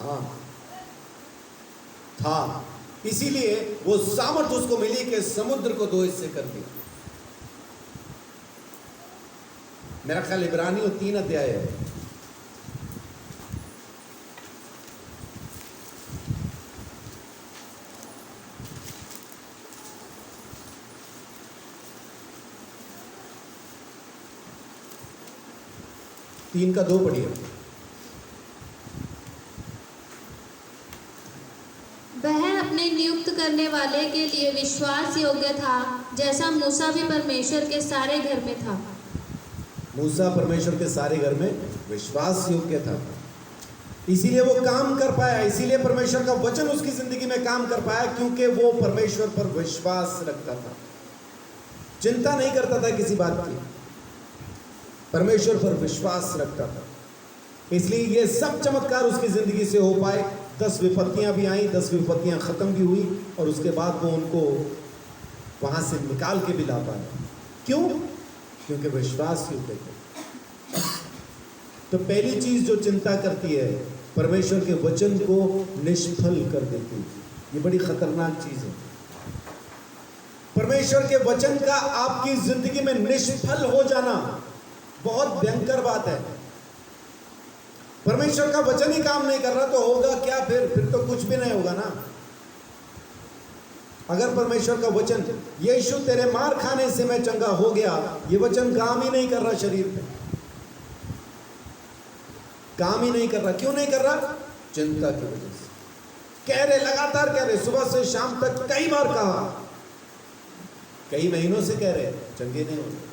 हाँ था। इसीलिए वो सामर्थ उसको मिली कि समुद्र को 2 हिस्से कर दिया। मेरा ख्याल इब्रानियों 3 अध्याय है। तीन का 2 पढ़िए। वह अपने नियुक्त करने वाले के लिए विश्वास योग्य था, जैसा मूसा भी परमेश्वर के सारे घर में था। मूसा परमेश्वर के सारे घर में विश्वास योग्य था, इसीलिए वो काम कर पाया, इसीलिए परमेश्वर का वचन उसकी जिंदगी में काम कर पाया, क्योंकि वो परमेश्वर पर विश्वास रखता था, चिंता नहीं करता था किसी बात की, परमेश्वर पर विश्वास रखता था। इसलिए ये सब चमत्कार उसकी जिंदगी से हो पाए। 10 विपत्तियां भी आई, 10 विपत्तियां खत्म भी हुई, और उसके बाद वो उनको वहां से निकाल के भी ला पाए। क्यों? क्योंकि विश्वास योग्य थे। तो पहली चीज जो चिंता करती है, परमेश्वर के वचन को निष्फल कर देती है। ये बड़ी खतरनाक चीज है। परमेश्वर के वचन का आपकी जिंदगी में निष्फल हो जाना बहुत भयंकर बात है। परमेश्वर का वचन ही काम नहीं कर रहा तो होगा क्या? फिर तो कुछ भी नहीं होगा ना। अगर परमेश्वर का वचन, यीशु तेरे मार खाने से मैं चंगा हो गया, ये वचन काम ही नहीं कर रहा, शरीर पे काम ही नहीं कर रहा। क्यों नहीं कर रहा? चिंता की वजह से। कह रहे, लगातार कह रहे, सुबह से शाम तक कई बार कहा, कई महीनों से कह रहे, चंगे नहीं हो रहे।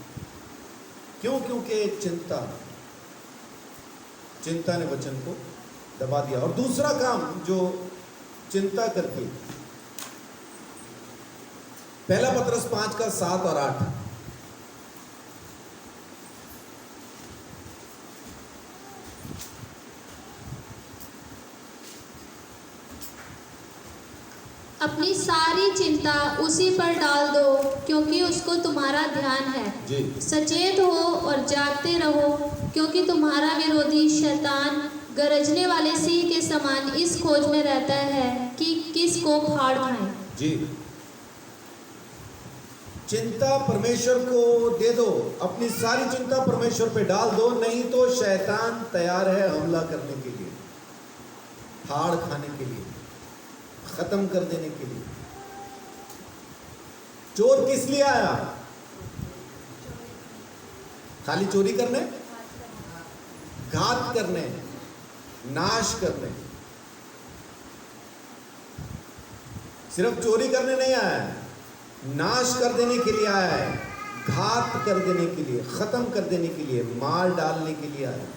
क्यों? क्योंकि चिंता ने वचन को दबा दिया। और दूसरा काम जो चिंता करती, पहला पत्रस 5 का 7 और 8। अपनी सारी चिंता उसी पर डाल दो, क्योंकि उसको तुम्हारा ध्यान है। जी। सचेत हो और जागते रहो, क्योंकि तुम्हारा विरोधी शैतान गरजने वाले सिंह के समान इस खोज में रहता है कि किसको फाड़ खाए। जी। चिंता परमेश्वर को दे दो, अपनी सारी चिंता परमेश्वर पे डाल दो, नहीं तो शैतान तैयार है हमला करने के लिए, फाड़ खाने के लिए, खत्म कर देने के लिए। चोर किस लिए आया? खाली चोरी करने, घात करने, नाश करने। सिर्फ चोरी करने नहीं आया है, नाश कर देने के लिए आया है, घात कर देने के लिए, खत्म कर देने के लिए, मार डालने के लिए आया है।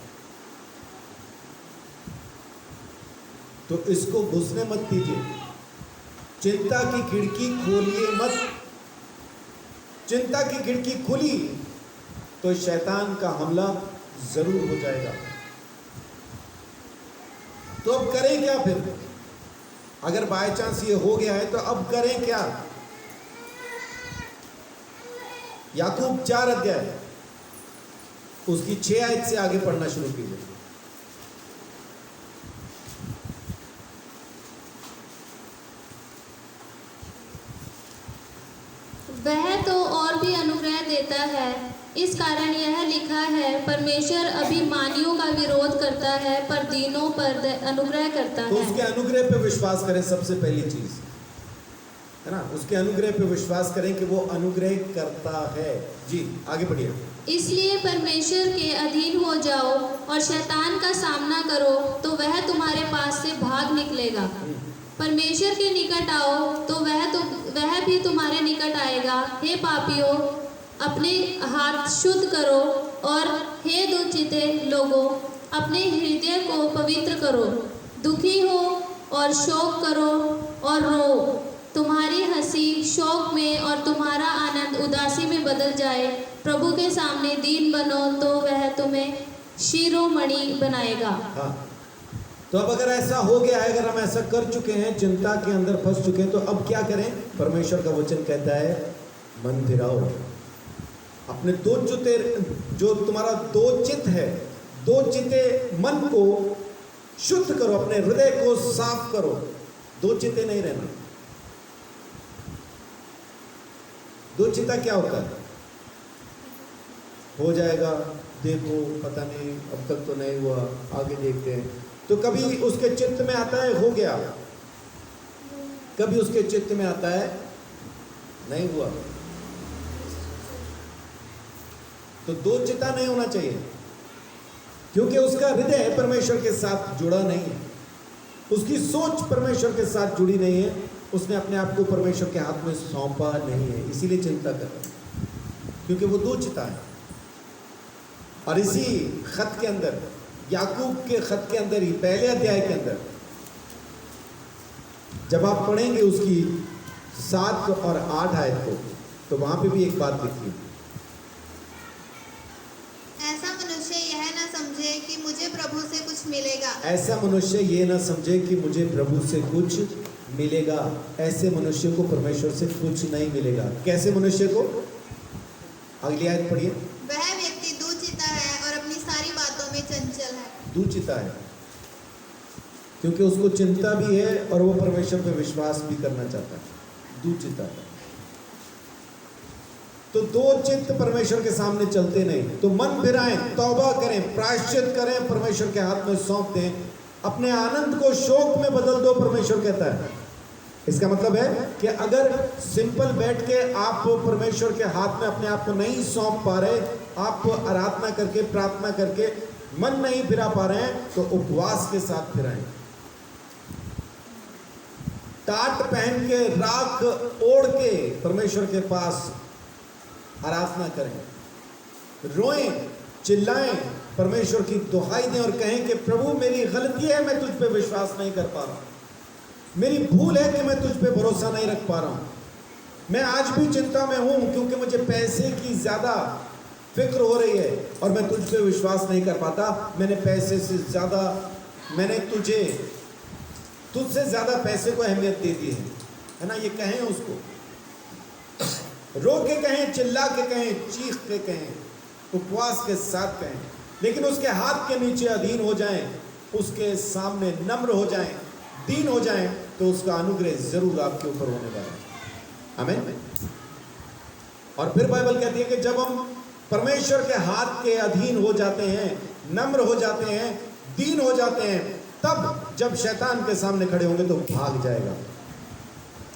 तो इसको घुसने मत दीजिए। चिंता की खिड़की खोलिए मत। चिंता की खिड़की खुली तो शैतान का हमला जरूर हो जाएगा। तो अब करें क्या फिर? अगर बाय चांस ये हो गया है तो अब करें क्या? याकूब 4 अध्याय उसकी 6 आयत से आगे पढ़ना शुरू कीजिए। वह तो और भी अनुग्रह देता है, इस कारण यह लिखा है, परमेश्वर अभिमानियों का विरोध करता है पर दीनों पर अनुग्रह करता तो है। उसके अनुग्रह पे विश्वास करें, सबसे पहली चीज है ना। उसके अनुग्रह पे विश्वास करें कि वो अनुग्रह करता है। जी आगे बढ़िए। इसलिए परमेश्वर के अधीन हो जाओ और शैतान का सामना करो तो वह तुम्हारे पास से भाग निकलेगा। परमेश्वर के निकट आओ तो वह भी तुम्हारे निकट आएगा। हे पापियों, अपने हाथ शुद्ध करो और हे दुचिते लोगों, अपने हृदय को पवित्र करो। दुखी हो और शोक करो और रो। तुम्हारी हंसी शोक में और तुम्हारा आनंद उदासी में बदल जाए। प्रभु के सामने दीन बनो तो वह तुम्हें शिरोमणि बनाएगा। हाँ, तो अब अगर ऐसा हो गया है, अगर हम ऐसा कर चुके हैं, चिंता के अंदर फंस चुके हैं, तो अब क्या करें? परमेश्वर का वचन कहता है मन फिराओ। अपने जो तुम्हारा दो चित्त है, दो चिते मन को शुद्ध करो, अपने हृदय को साफ करो। दो चिते नहीं रहना। दो चिता क्या होता है? हो जाएगा, देखो पता नहीं, अब तक तो नहीं हुआ, आगे देखते हैं। तो कभी उसके चित्त में आता है हो गया, कभी उसके चित्त में आता है नहीं हुआ। तो दो चिता नहीं होना चाहिए, क्योंकि उसका हृदय परमेश्वर के साथ जुड़ा नहीं है, उसकी सोच परमेश्वर के साथ जुड़ी नहीं है, उसने अपने आप को परमेश्वर के हाथ में सौंपा नहीं है, इसीलिए चिंता कर रहा है, क्योंकि वो दो चिता है। और इसी खत के अंदर, याकूब के खत के अंदर ही पहले अध्याय के अंदर जब आप पढ़ेंगे उसकी 7 और 8 आयत को, तो वहां पे भी एक बात लिखी है, ऐसा मनुष्य यह न समझे कि मुझे प्रभु से कुछ मिलेगा। ऐसा मनुष्य ये ना समझे कि मुझे प्रभु से कुछ मिलेगा। ऐसे मनुष्य को परमेश्वर से कुछ नहीं मिलेगा। कैसे मनुष्य को? अगली आयत पढ़िए। वह व्यक्ति दुचिता है और अपनी सारी बातों में चंचल है। दुचिता है क्योंकि उसको चिंता भी है और वो परमेश्वर पे विश्वास भी करना चाहता है। दुचिता है। तो दो चित्त परमेश्वर के सामने चलते नहीं। तो मन फिराएं, तौबा करें, प्रायश्चित करें, परमेश्वर के हाथ में सौंप दें, अपने आनंद को शोक में बदल दो, परमेश्वर कहता है। इसका मतलब है कि अगर सिंपल बैठ के आप परमेश्वर के हाथ में अपने आप को नहीं सौंप पा रहे, आप आराधना करके, प्रार्थना करके मन नहीं फिरा पा रहे हैं, तो उपवास के साथ फिराएं। टाट पहन के, राख ओढ़ के परमेश्वर के पास आराधना करें, रोएं, चिल्लाएं, परमेश्वर की दुहाई दें और कहें कि प्रभु मेरी गलती है, मैं तुझ पे विश्वास नहीं कर पा रहा, मेरी भूल है कि मैं तुझ पे भरोसा नहीं रख पा रहा हूं, मैं आज भी चिंता में हूं क्योंकि मुझे पैसे की ज्यादा फिक्र हो रही है और मैं तुझ पे विश्वास नहीं कर पाता। मैंने पैसे से ज्यादा, मैंने तुझसे ज्यादा पैसे को अहमियत दे दी है ना। ये कहें, उसको रो के कहें, चिल्ला के कहें, चीख के कहें, उपवास के साथ कहें, लेकिन उसके हाथ के नीचे अधीन हो जाएं, उसके सामने नम्र हो जाएं, दीन हो जाएं, तो उसका अनुग्रह जरूर आपके ऊपर होने वाला है। आमीन। और फिर बाइबल कहती है कि जब हम परमेश्वर के हाथ के अधीन हो जाते हैं, नम्र हो जाते हैं, दीन हो जाते हैं, तब जब शैतान के सामने खड़े होंगे तो भाग जाएगा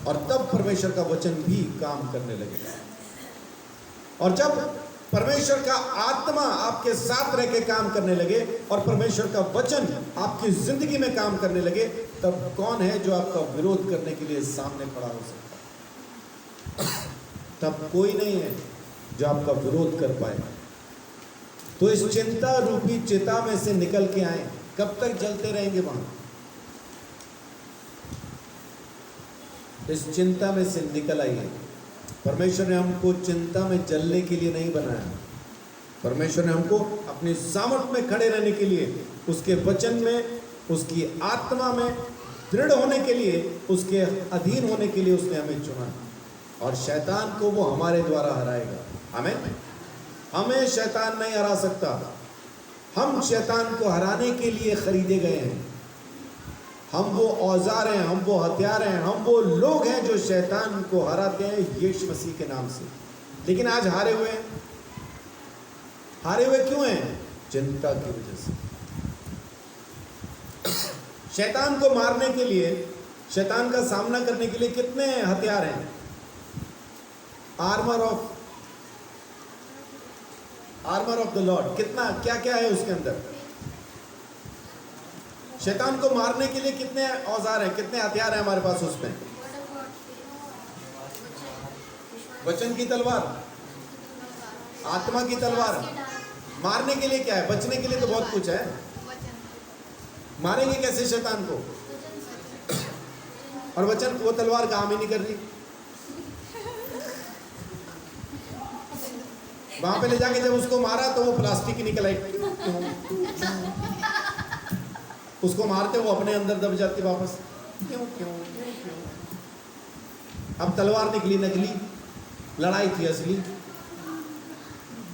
और तब परमेश्वर का वचन भी काम करने लगेगा। और जब परमेश्वर का आत्मा आपके साथ रह के काम करने लगे और परमेश्वर का वचन आपकी जिंदगी में काम करने लगे, तब कौन है जो आपका विरोध करने के लिए सामने खड़ा हो सकता है? तब कोई नहीं है जो आपका विरोध कर पाए। तो इस चिंता रूपी चिता में से निकल के आए। कब तक जलते रहेंगे वहां? इस चिंता में से निकल आइए। परमेश्वर ने हमको चिंता में जलने के लिए नहीं बनाया। परमेश्वर ने हमको अपनी सामर्थ में खड़े रहने के लिए, उसके वचन में, उसकी आत्मा में दृढ़ होने के लिए, उसके अधीन होने के लिए उसने हमें चुना। और शैतान को वो हमारे द्वारा हराएगा। आमीन। हमें शैतान नहीं हरा सकता। हम शैतान को हराने के लिए खरीदे गए हैं। हम वो औजार हैं, हम वो हथियार हैं, हम वो लोग हैं जो शैतान को हराते हैं यीशु मसीह के नाम से। लेकिन आज हारे हुए हैं। हारे हुए क्यों हैं? चिंता की वजह से। शैतान को मारने के लिए, शैतान का सामना करने के लिए कितने हथियार हैं? आर्मर ऑफ द लॉर्ड, कितना क्या क्या है उसके अंदर? शैतान को मारने के लिए कितने औजार हैं, कितने हथियार हैं हमारे पास? उसमें वचन की तलवार, आत्मा की तलवार। मारने के लिए क्या है? बचने के लिए तो बहुत कुछ है। मारेंगे कैसे शैतान को? और वचन, वो तलवार काम ही नहीं कर रही। वहां पे ले जाके जब उसको मारा तो वो प्लास्टिक की निकल आई। उसको मारते वो अपने अंदर दब जाती वापस। क्यों क्यों क्यों क्यों? अब तलवार निकली नकली, लड़ाई थी असली।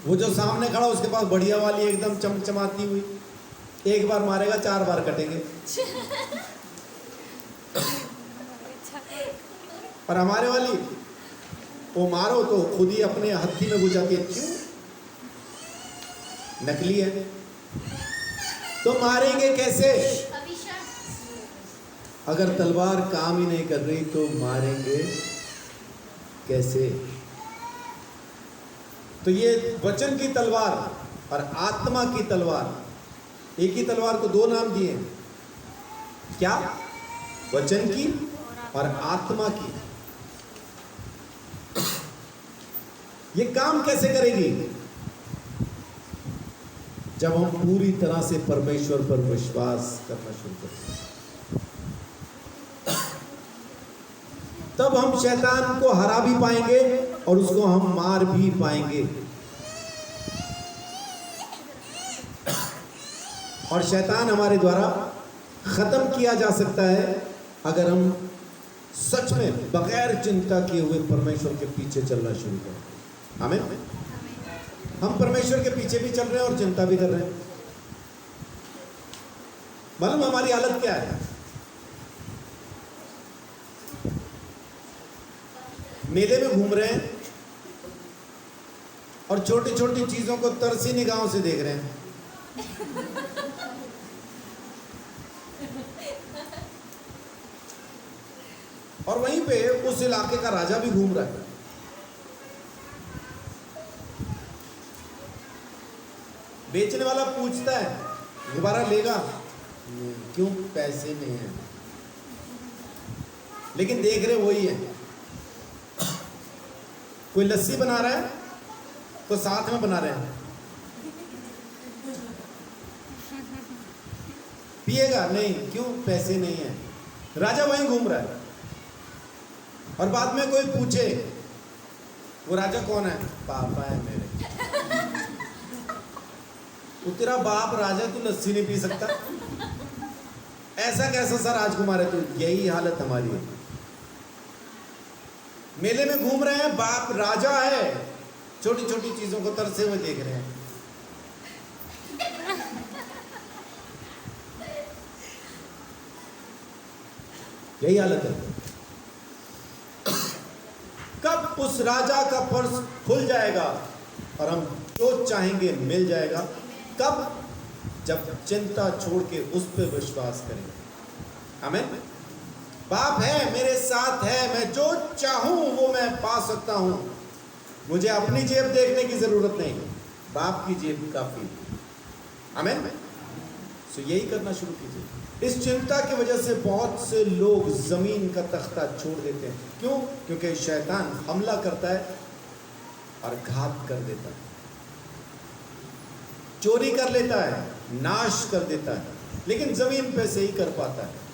वो जो सामने खड़ा उसके पास बढ़िया वाली एकदम चमचमाती हुई, एक बार मारेगा 4 बार कटेंगे। और हमारे वाली वो मारो तो खुद ही अपने हत्थी में घुस जाती है। क्यों? नकली है। तो मारेंगे कैसे? अगर तलवार काम ही नहीं कर रही तो मारेंगे कैसे? तो ये वचन की तलवार और आत्मा की तलवार, एक ही तलवार को 2 नाम दिए हैं। क्या? वचन की और आत्मा की। ये काम कैसे करेगी? जब हम पूरी तरह से परमेश्वर पर विश्वास करना शुरू करते हैं, तब हम शैतान को हरा भी पाएंगे और उसको हम मार भी पाएंगे। और शैतान हमारे द्वारा खत्म किया जा सकता है अगर हम सच में बगैर चिंता किए हुए परमेश्वर के पीछे चलना शुरू करें। आमीन। हम परमेश्वर के पीछे भी चल रहे हैं और चिंता भी कर रहे हैं। मालूम हमारी हालत क्या है? मेले में घूम रहे हैं और छोटी छोटी चीजों को तरसी निगाहों से देख रहे हैं। और वहीं पे उस इलाके का राजा भी घूम रहा है। बेचने वाला पूछता है, दोबारा लेगा? क्यों? पैसे नहीं है। लेकिन देख रहे वही है। कोई लस्सी बना रहा है तो साथ में बना रहे हैं। पिएगा? नहीं। क्यों? पैसे नहीं है। राजा वहीं घूम रहा है। और बाद में कोई पूछे, वो राजा कौन है? पापा है मेरे। वो तेरा बाप राजा, तू लस्सी नहीं पी सकता? ऐसा कैसा सा राजकुमार है तू? यही हालत हमारी है। मेले में घूम रहे हैं, बाप राजा है, छोटी छोटी चीजों को तरसे हुए देख रहे हैं। यही हालत है। कब उस राजा का पर्स खुल जाएगा और हम जो चाहेंगे मिल जाएगा? कब? जब चिंता छोड़ के उस पर विश्वास करेंगे। आमीन। बाप है, मेरे साथ है, मैं जो चाहूं वो मैं पा सकता हूं। मुझे अपनी जेब देखने की जरूरत नहीं, बाप की जेब काफी। आमीन। सो यही करना शुरू कीजिए। इस चिंता की वजह से बहुत से लोग जमीन का तख्ता छोड़ देते हैं। क्यों? क्योंकि शैतान हमला करता है और घात कर देता है, चोरी कर लेता है, नाश कर देता है, लेकिन जमीन पे से ही कर पाता है।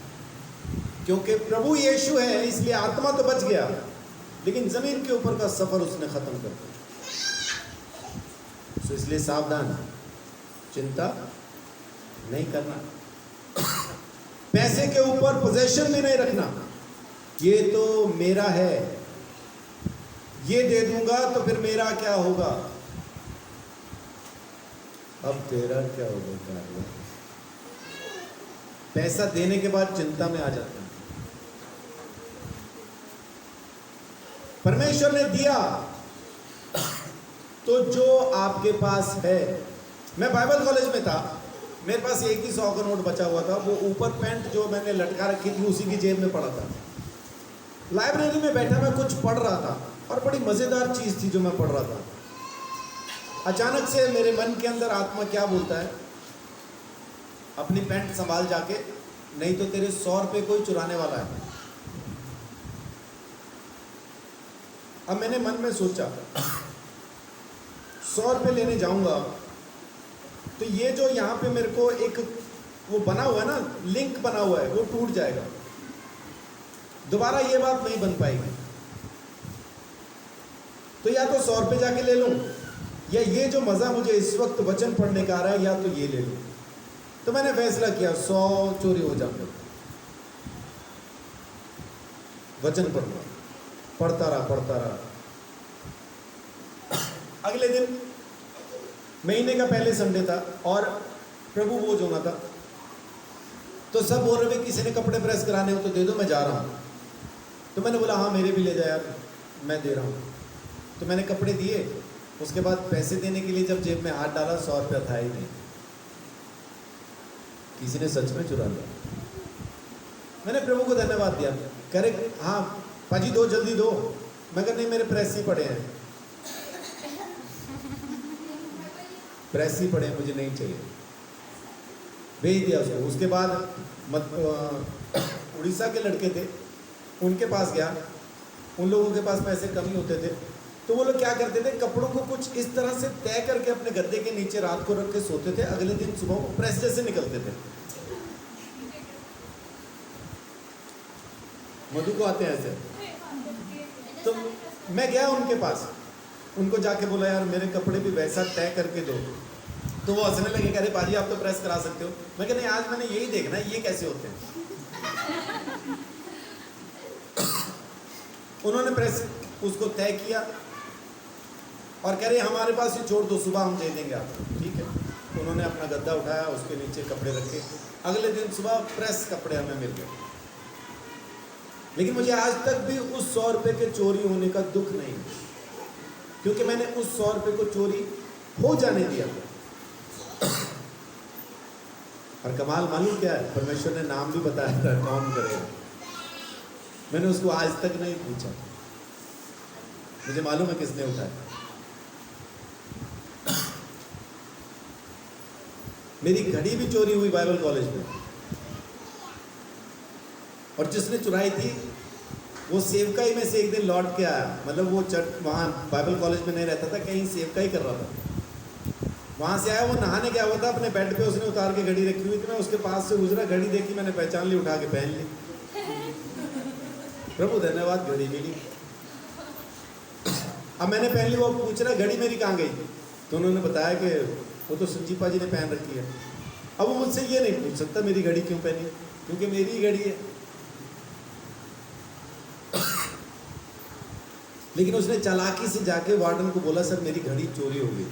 क्योंकि प्रभु यीशु है इसलिए आत्मा तो बच गया, लेकिन जमीन के ऊपर का सफर उसने खत्म कर दिया। तो इसलिए सावधान, चिंता नहीं करना, पैसे के ऊपर पोजेशन भी नहीं रखना, ये तो मेरा है, ये दे दूंगा तो फिर मेरा क्या होगा, अब तेरा क्या होगा कार्य। पैसा देने के बाद चिंता में आ जाते हैं। परमेश्वर ने दिया तो जो आपके पास है। मैं बाइबल कॉलेज में था, मेरे पास एक ही 100 का नोट बचा हुआ था, वो ऊपर पैंट जो मैंने लटका रखी थी उसी की जेब में पड़ा था। लाइब्रेरी में बैठा मैं कुछ पढ़ रहा था और बड़ी मज़ेदार चीज़ थी जो मैं पढ़ रहा था। अचानक से मेरे मन के अंदर आत्मा क्या बोलता है, अपनी पैंट संभाल जाके, नहीं तो तेरे 100 रुपये कोई चुराने वाला है। अब मैंने मन में सोचा 100 रुपये लेने जाऊंगा तो ये जो यहाँ पे मेरे को एक वो बना हुआ है ना, लिंक बना हुआ है, वो टूट जाएगा, दोबारा ये बात नहीं बन पाएगी। तो या तो 100 रुपये जाके ले लूं, या ये जो मज़ा मुझे इस वक्त वचन पढ़ने का आ रहा है, या तो ये ले लूं। तो मैंने फैसला किया 100 चोरी हो जाते, वचन पढ़ना, पढ़ता रहा। अगले दिन महीने का पहले संडे था और प्रभु भोज होना था, तो सब बोल रहे थे किसी ने कपड़े प्रेस कराने हो तो दे दो, मैं जा रहा हूँ। तो मैंने बोला हाँ मेरे भी ले जा यार, मैं दे रहा हूँ। तो मैंने कपड़े दिए, उसके बाद पैसे देने के लिए जब जेब में हाथ डाला 100 रुपया था ही नहीं। किसी ने सच में चुरा लिया। मैंने प्रभु को धन्यवाद दिया, कह रहे हाँ पाजी दो, जल्दी दो। मैं कह नहीं मेरे प्रेस ही पड़े हैं, प्रेस ही पड़े हैं, मुझे नहीं चाहिए। भेज दिया उसको। उसके बाद उड़ीसा के लड़के थे, उनके पास गया, उन लोगों के पास पैसे कम ही होते थे, तो वो लोग क्या करते थे, कपड़ों को कुछ इस तरह से तय करके अपने गद्दे के नीचे रात को रख के सोते थे, अगले दिन सुबह वो प्रेस जैसे निकलते थे। मधु को आते हैं ऐसे। तो मैं गया उनके पास, उनको जाके बोला यार मेरे कपड़े भी वैसा तय करके दो। तो वो हंसने लगे, कह रहे बाजी आप तो प्रेस करा सकते हो। मैं कह नहीं, आज मैंने यही देखना है ये कैसे होते हैं। उन्होंने प्रेस उसको तय किया और कह रहे हमारे पास ही छोड़ दो, सुबह हम दे देंगे आपको। ठीक है, उन्होंने अपना गद्दा उठाया, उसके नीचे कपड़े रखे, अगले दिन सुबह प्रेस कपड़े हमें मिल गए। लेकिन मुझे आज तक भी उस 100 रुपये के चोरी होने का दुख नहीं, क्योंकि मैंने उस 100 रुपये को चोरी हो जाने दिया। और कमाल मालूम क्या है, परमेश्वर ने नाम भी बताया था कौन करेगा। मैंने उसको आज तक नहीं पूछा, मुझे मालूम है किसने उठाया। मेरी घड़ी भी चोरी हुई बाइबल कॉलेज में, और जिसने चुराई थी वो सेवकाई में से एक दिन लौट के आया। मतलब वो वहाँ बाइबल कॉलेज में नहीं रहता था, कहीं सेवकाई कर रहा था। वहाँ से आया, वो नहाने गया हुआ था, अपने बेड पे उसने उतार के घड़ी रखी हुई थी। मैं उसके पास से गुजरा, घड़ी देखी, मैंने पहचान ली, उठा के पहन ली। प्रभु धन्यवाद, घड़ी मिली। अब मैंने पहन ली, वो पूछ रहा घड़ी मेरी कहाँ गई, तो उन्होंने बताया कि वो तो संजीपा जी ने पहन रखी है। अब वो मुझसे ये नहीं पूछ सकता मेरी घड़ी क्यों पहनी, क्योंकि मेरी ही घड़ी है। लेकिन उसने चालाकी से जाके वार्डन को बोला सर मेरी घड़ी चोरी हो गई।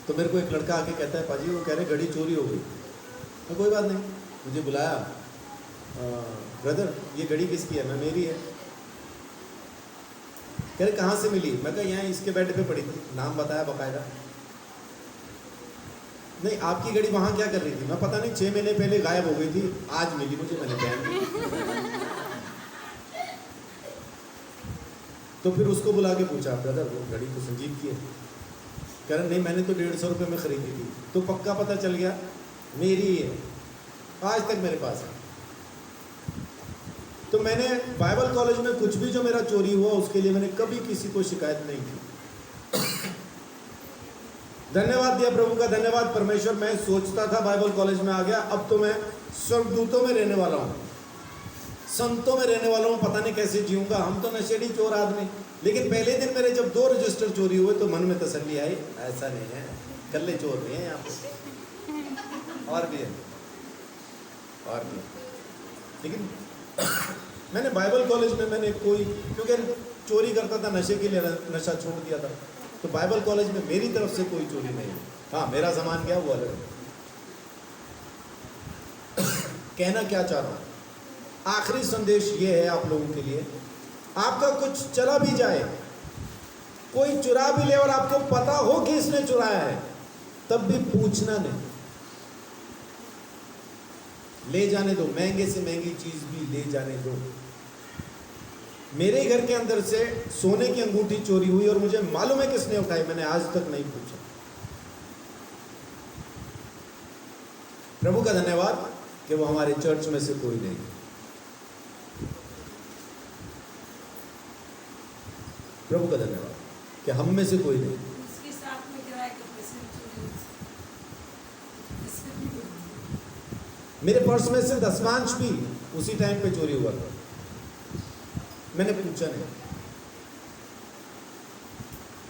तो मेरे को एक लड़का आके कहता है पाजी वो कह रहे घड़ी चोरी हो गई। मैं कोई बात नहीं, मुझे बुलाया, ब्रदर ये घड़ी किसकी है? मैं मेरी है। कह रहे कहाँ से मिली? मैं कहा यहाँ इसके बेड पे पड़ी थी, नाम बताया बाकायदा। नहीं आपकी घड़ी वहाँ क्या कर रही थी? मैं पता नहीं 6 महीने पहले गायब हो गई थी, आज मिली मुझे, मैंने पहन ली। तो फिर उसको बुला के पूछा ब्रदर वो घड़ी तो संजीव की है। कह रहे नहीं मैंने तो 150 रुपये में ख़रीदी थी। तो पक्का पता चल गया मेरी ही है, आज तक मेरे पास है। तो मैंने बाइबल कॉलेज में कुछ भी जो मेरा चोरी हुआ उसके लिए मैंने कभी किसी को शिकायत नहीं की। धन्यवाद दिया प्रभु का, धन्यवाद परमेश्वर। मैं सोचता था बाइबल कॉलेज में आ गया, अब तो मैं स्वर्गदूतों में रहने वाला हूँ। संतों में रहने वालों में पता नहीं कैसे जीऊंगा, हम तो नशेड़ी चोर आदमी। लेकिन पहले दिन मेरे जब 2 रजिस्टर चोरी हुए तो मन में तसल्ली आई, ऐसा नहीं है, कल्ले चोर नहीं है यहाँ पे, और भी है, और भी है। लेकिन मैंने बाइबल कॉलेज में मैंने क्योंकि चोरी करता था नशे के लिए, नशा छोड़ दिया था, तो बाइबल कॉलेज में मेरी तरफ से कोई चोरी नहीं है। हाँ, मेरा सामान क्या हुआ अलग है। कहना क्या चाह रहा हूँ, आखिरी संदेश ये है आप लोगों के लिए, आपका कुछ चला भी जाए, कोई चुरा भी ले और आपको पता हो कि इसने चुराया है, तब भी पूछना नहीं, ले जाने दो, महंगे से महंगी चीज भी ले जाने दो। मेरे घर के अंदर से सोने की अंगूठी चोरी हुई और मुझे मालूम है किसने उठाई, मैंने आज तक नहीं पूछा। प्रभु का धन्यवाद कि वो हमारे चर्च में से कोई नहीं। प्रभु का धन्यवाद कि हम में से कोई नहीं। उसके साथ में किराए के पैसे भी चोरी हुए। इससे भी मेरे पर्स में से दशमांश भी उसी टाइम पे चोरी हुआ था, मैंने पूछा नहीं।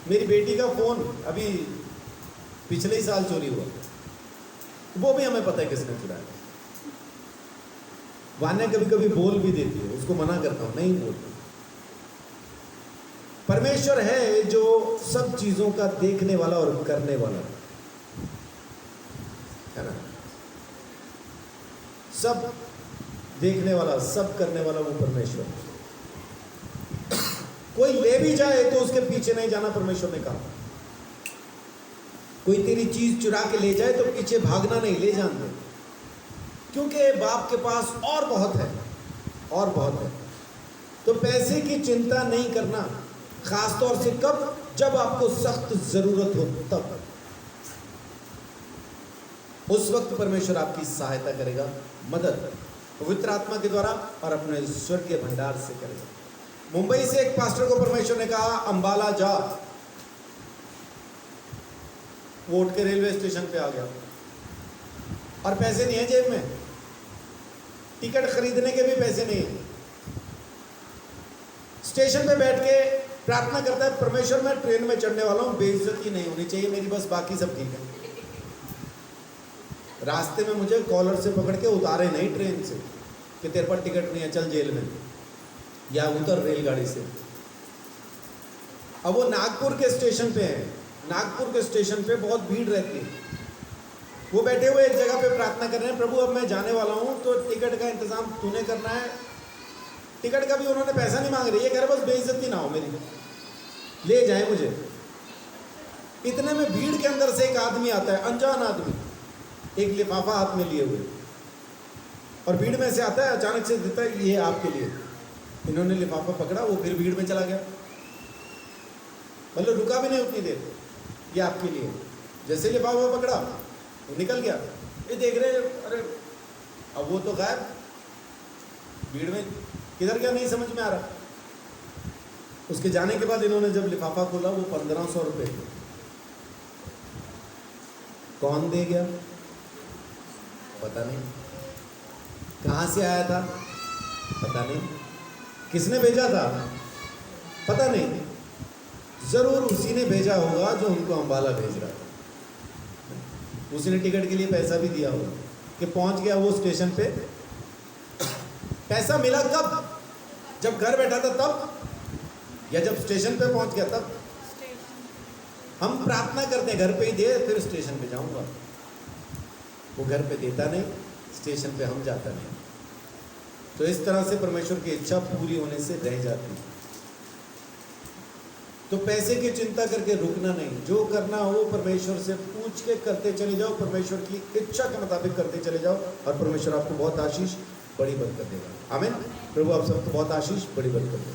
मेरी बेटी का फोन अभी पिछले ही साल चोरी हुआ, वो भी हमें पता है किसने चुराया। वान्या कभी कभी बोल भी देती है, उसको मना करता हूं, नहीं बोलती। परमेश्वर है जो सब चीजों का देखने वाला और करने वाला है ना, सब देखने वाला, सब करने वाला वो परमेश्वर। कोई ले भी जाए तो उसके पीछे नहीं जाना, परमेश्वर ने कहा। कोई तेरी चीज चुरा के ले जाए तो पीछे भागना नहीं, ले जान दे, क्योंकि बाप के पास और बहुत है, और बहुत है। तो पैसे की चिंता नहीं करना, खास तौर से कब, जब आपको सख्त जरूरत हो, तब उस वक्त परमेश्वर आपकी सहायता करेगा, मदद पवित्र आत्मा के द्वारा और अपने स्वर्गीय भंडार से करेगा। मुंबई से एक पास्टर को परमेश्वर ने कहा अंबाला जा, वो उठ के रेलवे स्टेशन पे आ गया और पैसे नहीं है जेब में, टिकट खरीदने के भी पैसे नहीं है। स्टेशन पे बैठ के प्रार्थना करता है, परमेश्वर मैं ट्रेन में चढ़ने वाला हूं, बेइज्जती नहीं होनी चाहिए मेरी, बस बाकी सब ठीक है। रास्ते में मुझे कॉलर से पकड़ के उतारे नहीं ट्रेन से कि तेरे पर टिकट नहीं है, चल जेल में, या उतर रेलगाड़ी से। अब वो नागपुर के स्टेशन पे है, नागपुर के स्टेशन पे बहुत भीड़ रहती है। वो बैठे हुए एक जगह पे प्रार्थना कर रहे हैं, प्रभु अब मैं जाने वाला हूँ तो टिकट का इंतजाम तूने करना है। टिकट का भी उन्होंने पैसा नहीं मांग रही, ये कह रहे बस बेइज्जती ना हो मेरी, ले जाए मुझे। इतने में भीड़ के अंदर से एक आदमी आता है, अनजान आदमी, एक लिफाफा हाथ में लिए हुए, और भीड़ में से आता है, अचानक से देता है ये आपके लिए। इन्होंने लिफाफा पकड़ा, वो फिर भीड़ में चला गया, मतलब रुका भी नहीं उतनी देर, ये आपके लिए। जैसे लिफाफा पकड़ा वो निकल गया। ये देख रहे, अरे अब वो तो गायब, भीड़ में किधर गया नहीं समझ में आ रहा। उसके जाने के बाद इन्होंने जब लिफाफा खोला, वो 1500 रुपये, कौन दे गया पता नहीं, कहाँ से आया था पता नहीं, किसने भेजा था पता नहीं, जरूर उसी ने भेजा होगा जो उनको अंबाला भेज रहा था। उसी ने टिकट के लिए पैसा भी दिया होगा कि पहुंच गया वो स्टेशन पे। पैसा मिला कब, जब घर बैठा था तब, या जब स्टेशन पे पहुंच गया तब। हम प्रार्थना करते हैं घर पे ही दे, फिर स्टेशन पे जाऊंगा। वो घर पे देता नहीं, स्टेशन पे हम जाता नहीं। तो इस तरह से परमेश्वर की इच्छा पूरी होने से रह जाती है। तो पैसे की चिंता करके रुकना नहीं, जो करना हो परमेश्वर से पूछ के करते चले जाओ, परमेश्वर की इच्छा के मुताबिक करते चले जाओ, और परमेश्वर आपको बहुत आशीष, बड़ी बरकत देगा। आमीन। प्रभु आप सबको बहुत आशीष, बड़ी बरकत देगा।